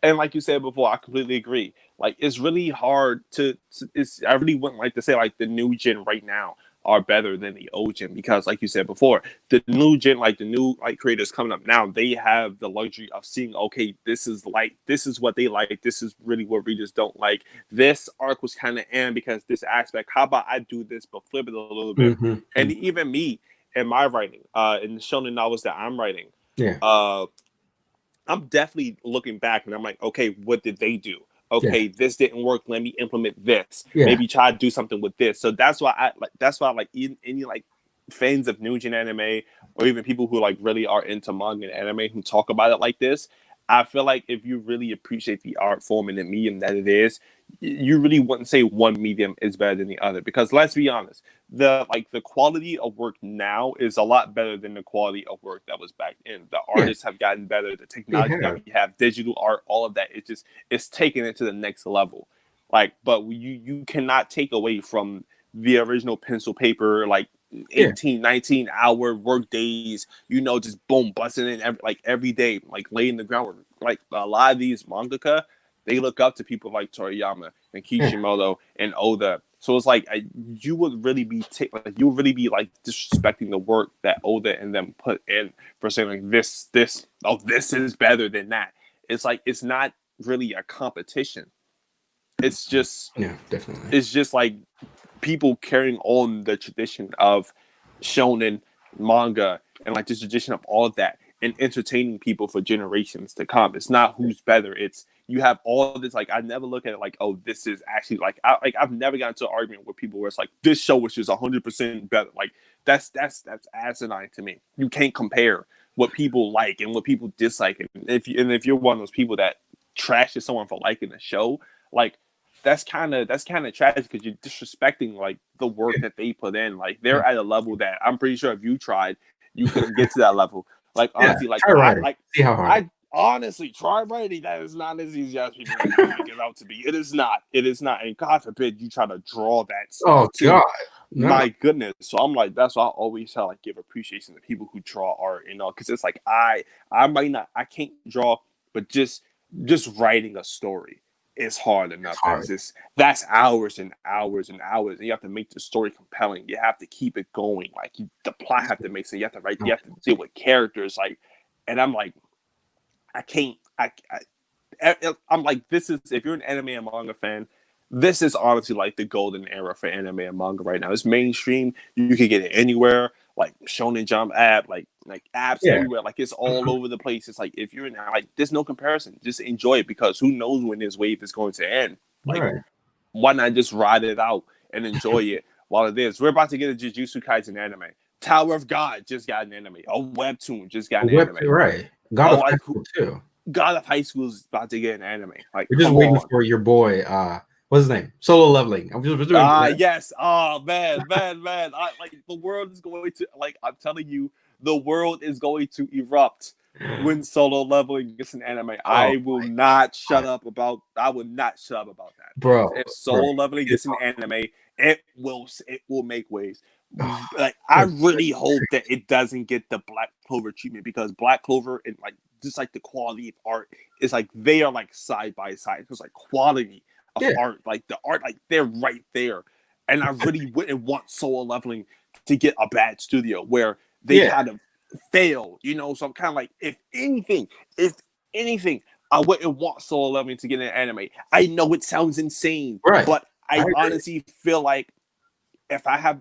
And like you said before, I completely agree. Like, it's really hard I really wouldn't like to say like the new gen right now. are better than the old gen, because like you said before, the new gen, like the new like creators coming up now, they have the luxury of seeing, okay, this is what they like, this is really what readers don't like, this arc was kind of because this aspect, how about I do this but flip it a little bit. And even me in my writing, in the shonen novels that I'm writing, Yeah. I'm definitely looking back and I'm like, okay, what did they do? Okay, this didn't work. Let me implement this. Maybe try to do something with this. So that's why I like. That's why like any like fans of new gen anime, or even people who like really are into manga and anime who talk about it like this. I feel like if you really appreciate the art form and the medium that it is, you really wouldn't say one medium is better than the other. Because let's be honest, the quality of work now is a lot better than the quality of work that was back then. The artists have gotten better, the technology that we have, digital art, all of that, it's taking it to the next level. Like, but you cannot take away from the original pencil paper, like 18, 19 hour work days, just boom, busting in every day, like laying the groundwork. Like a lot of these mangaka, they look up to people like Toriyama and Kishimoto and Oda. So it's like you would really be disrespecting the work that Oda and them put in for saying like this is better than that. It's like it's not really a competition. It's just definitely. It's just like people carrying on the tradition of shonen manga and like this tradition of all of that and entertaining people for generations to come. It's not who's better. It's you have all of this. Like I never look at it like, oh, this is actually I've never gotten into an argument with people where it's like this show was just 100% better. Like that's asinine to me. You can't compare what people like and what people dislike. And if you're one of those people that trashes someone for liking a show, like that's kind of tragic because you're disrespecting like the work that they put in. Like they're at a level that I'm pretty sure if you tried, you couldn't get to that level. Like honestly, like see how hard. I honestly try writing. That is not as easy as people make it out to be. It is not. It is not. And God forbid you try to draw that stuff too. God. No. My goodness. So I'm like, that's why I always try to like give appreciation to people who draw art, because it's like I can't draw, but just writing a story is hard enough. That's hours and hours and hours, and you have to make the story compelling. You have to keep it going. Like the plot have to make sense. You have to write. You have to deal with characters. Like, and I'm like, I can't. I'm like, this is if you're an anime and manga fan, this is honestly like the golden era for anime and manga right now. It's mainstream. You can get it anywhere. Like Shonen Jump app, like apps everywhere. Like it's all over the place. It's like if you're in like, there's no comparison. Just enjoy it because who knows when this wave is going to end. Like, why not just ride it out and enjoy it while it is? We're about to get a Jujutsu Kaisen anime. Tower of God just got an anime. A webtoon just got an anime. Right. God of High School too. God of High School is about to get an anime. Like we're just waiting for your boy. What's his name? Solo Leveling. I'm just doing yes. Oh man. Like the world is going to I'm telling you, the world is going to erupt when Solo Leveling gets an anime. I will not shut up about that. Bro. If Solo Leveling gets an anime, it will make waves. Like I really hope that it doesn't get the Black Clover treatment, because Black Clover and like just like the quality of art is like they are like side by side. It's like quality of art, like the art, like they're right there. And I really wouldn't want Solo Leveling to get a bad studio where they kind of fail, So I'm kind of like, if anything, I wouldn't want Solo Leveling to get an anime. I know it sounds insane, but I honestly feel like if I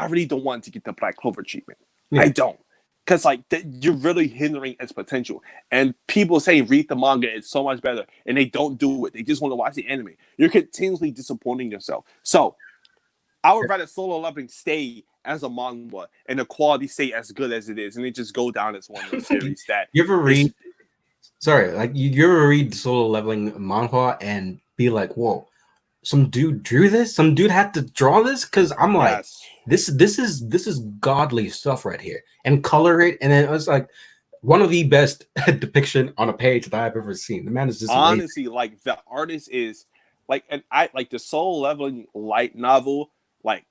really don't want to get the Black Clover treatment, I don't. Because you're really hindering its potential. And people say read the manga, it's so much better. And they don't do it. They just want to watch the anime. You're continuously disappointing yourself. So I would rather Solo Leveling stay as a manga and the quality stay as good as it is. And it just go down as one of the series that... You ever read... Sorry, like you ever read Solo Leveling manhwa and be like, whoa, some dude drew this? Some dude had to draw this? Because I'm like... This is godly stuff right here, and color it, and then it was like one of the best depiction on a page that I've ever seen. The man is just honestly amazing. Like the artist is like, and I like the Soul Leveling light novel. Like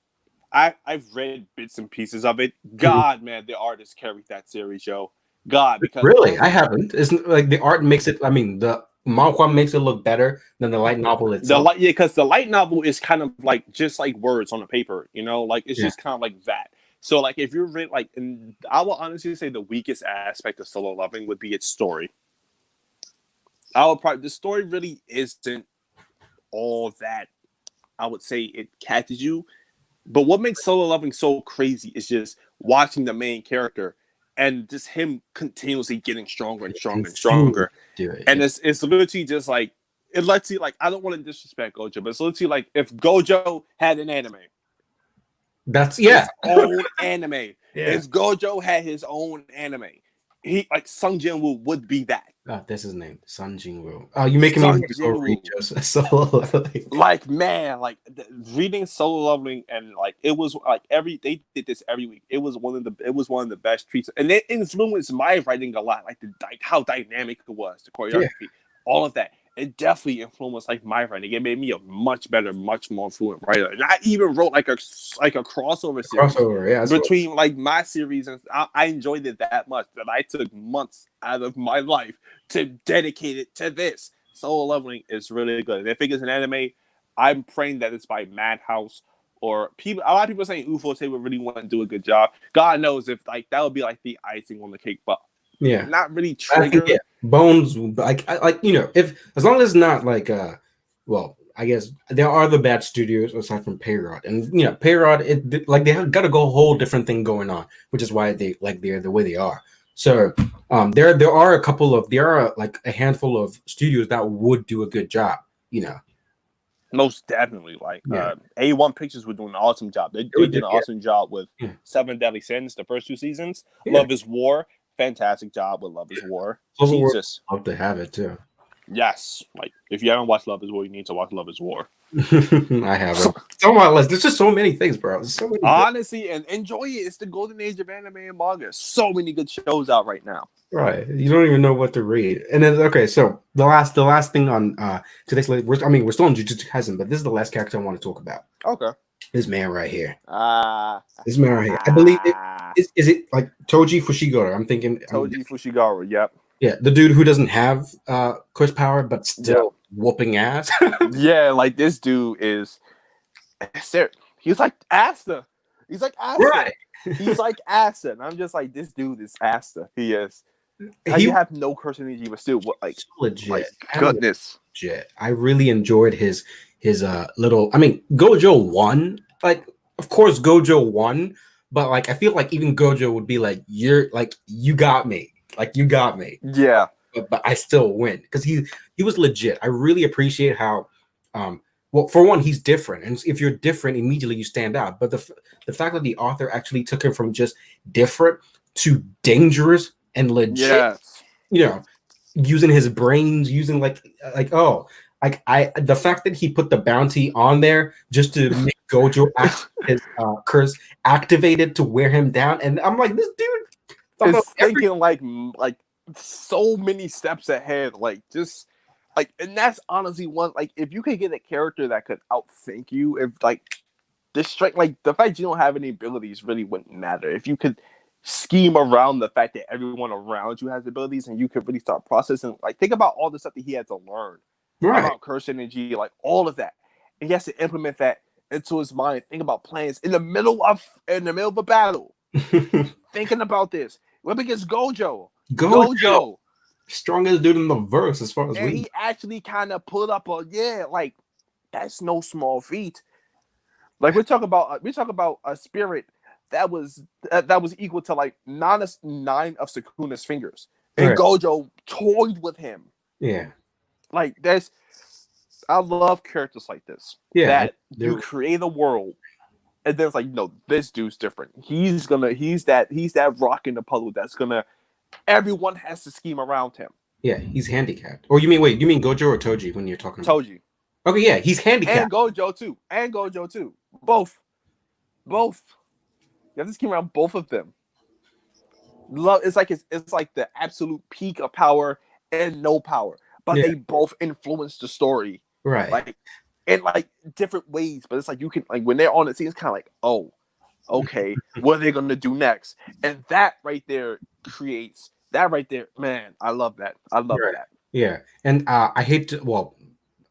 I've read bits and pieces of it. God, man, the artist carried that series, yo. God, because really, I haven't. It's like the art makes it. I mean, the manhwa makes it look better than the light novel itself. Because the light novel is kind of like just like words on a paper, like it's just kind of like that. So like if you're like, and I will honestly say the weakest aspect of Solo Leveling would be its story. The story really isn't all that I would say it catches you. But what makes Solo Leveling so crazy is just watching the main character and just him continuously getting stronger and stronger and stronger. And it's literally just like, it lets you, like, I don't want to disrespect Gojo, but it's literally like if Gojo had an anime. That's his own anime. Yeah. If Gojo had his own anime, he like Sung Jin-woo would be that. Oh, that's his name, Sun Jin-woo. Oh, you making me want to go read Solo Leveling. Like, man, like reading Solo Leveling, and like it was like they did this every week. It was one of the best treats, and it influenced my writing a lot. Like how dynamic it was, the choreography, all of that. It definitely influenced like my writing. It made me a much better, much more fluent writer. And I even wrote like a crossover series between like my series, and I enjoyed it that much that I took months out of my life to dedicate it to this. Solo Leveling is really good. And if it is an anime, I'm praying that it's by Madhouse or people. A lot of people are saying UFO would really want to do a good job. God knows if like that would be like the icing on the cake, but not really trigger. I think, Bones, like if as long as it's not like well, I guess there are the bad studios aside from Payrod, and Payrod, like they have got a whole different thing going on, which is why they're the way they are. So there are like a handful of studios that would do a good job, Most definitely, like A1 Pictures were doing an awesome job. They did an awesome job with Seven Deadly Sins, the first 2 seasons. Love is War, fantastic job with Love is War. Jesus, love to have it too. Yes, like if you haven't watched Love is War, you need to watch Love is War. I haven't. It's on my list. There's just so many things, bro. So many honestly, and enjoy it. It's the golden age of anime and manga. So many good shows out right now. Right, you don't even know what to read. And then so the last thing on today's list. We're still on Jujutsu Kaisen, but this is the last character I want to talk about. Okay. This man right here. This man right here. I believe is it like Toji Fushiguro? I'm thinking Toji Fushiguro. Yep. Yeah, the dude who doesn't have curse power but still whooping ass. Yeah, like this dude is. He's like Asta. He's like Asta. Right. He's like Asta, and I'm just like, this dude is Asta. He is. You have no curse energy, but still, what like legit? Like, goodness. Legit. I really enjoyed his little. I mean, Gojo won. Like, of course, Gojo won, but like, I feel like even Gojo would be like, "You're like, you got me. Like, you got me." Yeah. But I still win because he was legit. I really appreciate how. Well, for one, he's different, and if you're different, immediately you stand out. But the fact that the author actually took him from just different to dangerous and legit, using his brains, using the fact that he put the bounty on there just to make Gojo his curse activated to wear him down, and I'm like, this dude is thinking like so many steps ahead, like just. Like, and that's honestly one, like, if you could get a character that could outthink you, if, like, the strength, like, the fact you don't have any abilities really wouldn't matter. If you could scheme around the fact that everyone around you has abilities and you could really start processing, like, think about all the stuff that he had to learn about curse energy, like, all of that. And he has to implement that into his mind. Think about plans in the middle of a battle. Thinking about this. We're against Gojo. Strongest dude in the verse as far as he actually kind of put up like that's no small feat. Like we talk about a spirit that was equal to like 9 of Sukuna's fingers, and Gojo toyed with him. Yeah, like I love characters like this. Yeah, that you create a world, and then it's like, no, this dude's different. He's that rock in the puddle that's gonna. Everyone has to scheme around him. Yeah, he's handicapped. Or you mean Gojo or Toji when you're talking about Toji? Okay, yeah, he's handicapped. And Gojo too. Both. You have to scheme around both of them. Love it's like the absolute peak of power and no power, but they both influence the story, right? Like in like different ways. But it's like you can like when they're on the scene, it's kind of like, oh, okay, what are they gonna do next? And that right there creates that right there, man. I love that. Yeah, and I hate to. Well,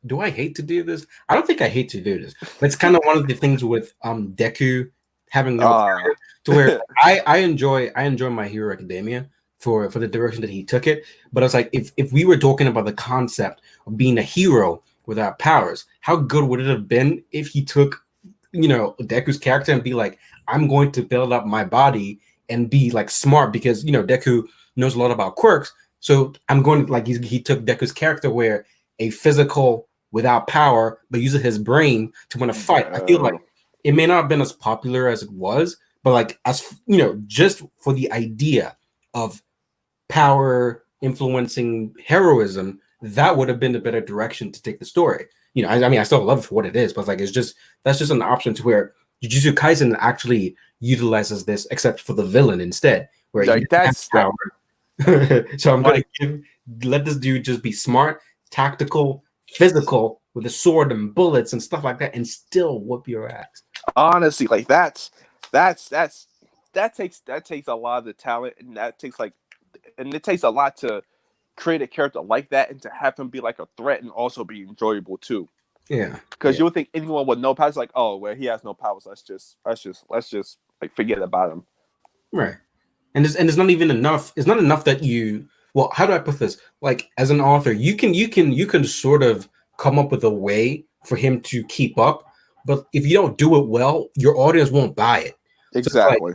do I hate to do this? I don't think I hate to do this, but it's kind of one of the things with Deku having no Uh character, to where I enjoy My Hero Academia for the direction that he took it. But it's like if we were talking about the concept of being a hero without powers, how good would it have been if he took Deku's character and be like, I'm going to build up my body and be like smart because Deku knows a lot about quirks. So I'm going to like he took Deku's character where a physical without power, but uses his brain to win a fight. I feel like it may not have been as popular as it was, but like as just for the idea of power influencing heroism, that would have been the better direction to take the story. I mean, I still love it for what it is, but like that's just an option to where Jujutsu Kaisen actually utilizes this, except for the villain instead, where like he has that's power. So I'm like gonna let this dude just be smart, tactical, physical with a sword and bullets and stuff like that, and still whoop your ass. honestly, like that's that takes a lot of the talent, and it takes a lot to create a character like that and to have him be like a threat and also be enjoyable too. Yeah, Because yeah, you would think anyone with no powers, like, oh, well, he has no powers. Let's just like forget about him. right. And it's not even enough. It's not enough that you. Well, how do I put this? Like as an author, you can sort of come up with a way for him to keep up, but if you don't do it well, your audience won't buy it. So it's like Exactly.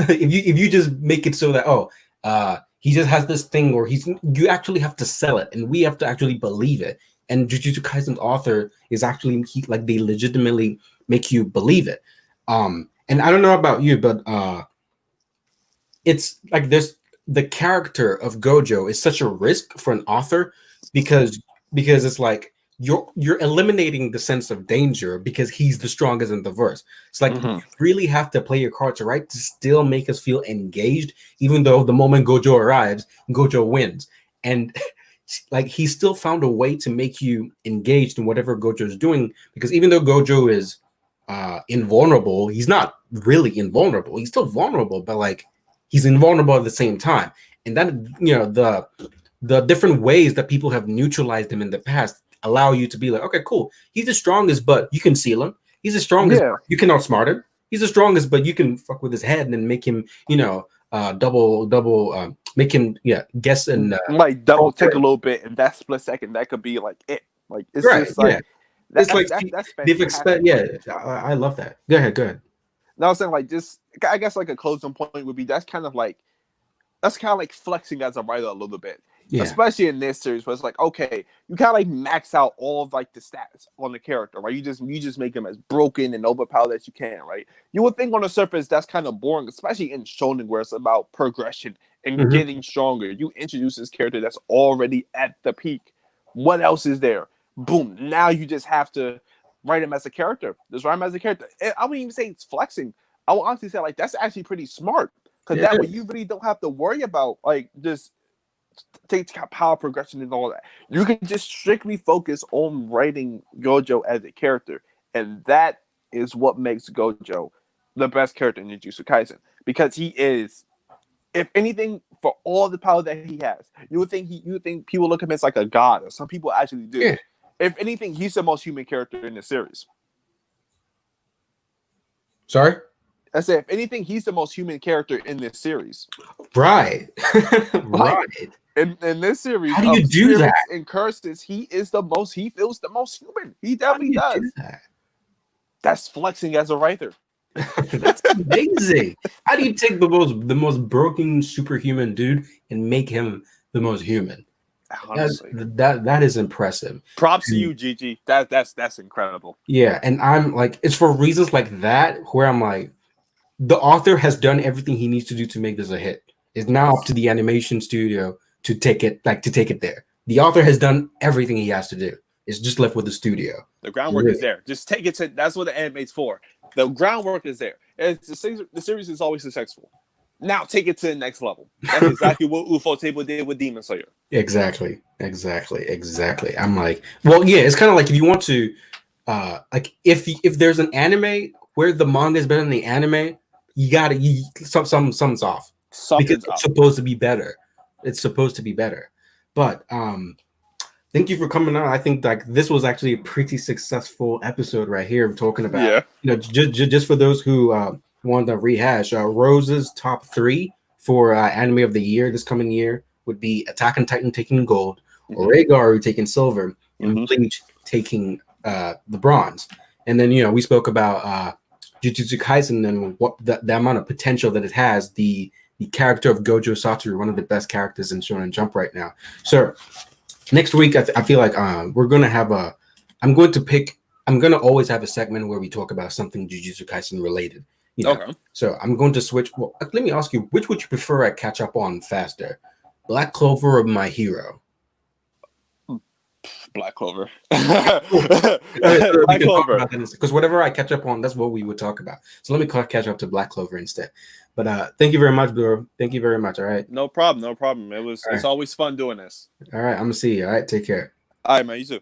if you just make it so that he just has this thing, or you actually have to sell it, and we have to actually believe it. And Jujutsu Kaisen's author is actually like they legitimately make you believe it. And I don't know about you, but it's like this the character of Gojo is such a risk for an author because it's like you're eliminating the sense of danger because he's the strongest in the verse. It's like you really have to play your cards right to still make us feel engaged, even though the moment Gojo arrives, Gojo wins. And like he still found a way to make you engaged in whatever Gojo is doing, because even though Gojo is invulnerable, he's not really invulnerable. He's still vulnerable, but like he's invulnerable at the same time. And that the different ways that people have neutralized him in the past allow you to be like, okay, cool. He's the strongest, but you can seal him. He's the strongest, Yeah. but you can outsmart him. He's the strongest, but you can fuck with his head and make him, double, make him, guess and Might double take alter. a little bit, and that split second that could be like it. Like it's Right, just yeah. like It's like that's they've fantastic. I love that. Go ahead. Now I'm saying like just I guess like a closing point would be that's kind of like flexing as a writer a little bit, Yeah. especially in this series where it's like, okay, you kind of like max out all of like the stats on the character, right? You just make them as broken and overpowered as you can, right? You would think on the surface that's kind of boring, especially in shonen where it's about progression and Mhm. getting stronger. You introduce this character that's already at the peak. What else is there? Boom! Now you just have to write him as a character. Just write him as a character. I wouldn't even say it's flexing. I would honestly say like that's actually pretty smart. Because Yeah. that way you really don't have to worry about like just take power progression and all that. You can just strictly focus on writing Gojo as a character, and that is what makes Gojo the best character in Jujutsu Kaisen. Because he is, if anything, for all the power that he has, you would think people look at him as like a god, or some people actually do. Yeah. If anything, he's the most human character in the series. Sorry? I said, if anything, he's the most human character in this series. Right. Like, Right. in this series How do of you do spirits that? and curses, he feels the most human. He How do definitely you does. do that? That's flexing as a writer. That's amazing. How do you take the most broken superhuman dude and make him the most human? Honestly, That is impressive. props to And you, Gigi. That's incredible. yeah, and I'm like, it's for reasons like that where I'm like, the author has done everything he needs to do to make this a hit. It's now up to the animation studio to take it there. The author has done everything he has to do. It's just left with the studio. The groundwork Really. is there. Just take it to. That's what the anime's for. The groundwork is there. The series is always successful. Now take it to the next level. That's exactly what Ufotable did with Demon Slayer. Exactly. I'm like, well, yeah, it's kind of like if you want to, like if there's an anime where the manga is better than the anime, something's off because Something's it's up. supposed to be better. It's supposed to be better, but Thank you for coming on. I think like this was actually a pretty successful episode right here, talking about Yeah. just for those who want to rehash. Rose's top 3 for anime of the year this coming year would be Attack on Titan taking gold, Oregaru taking silver, and Bleach taking the bronze. And then we spoke about Jujutsu Kaisen and what the amount of potential that it has. The character of Gojo Satoru, one of the best characters in Shonen Jump right now. So next week, I feel like we're gonna have I'm going to always have a segment where we talk about something Jujutsu Kaisen related. Okay. So I'm going to switch. Well, let me ask you, which would you prefer I catch up on faster, Black Clover or My Hero? Black Clover. Black Clover. Because whatever I catch up on, that's what we would talk about. So let me catch up to Black Clover instead. But thank you very much, bro. Thank you very much. All right. No problem. It's always fun doing this. All right. I'm gonna see you. All right. Take care. All right, man. You too.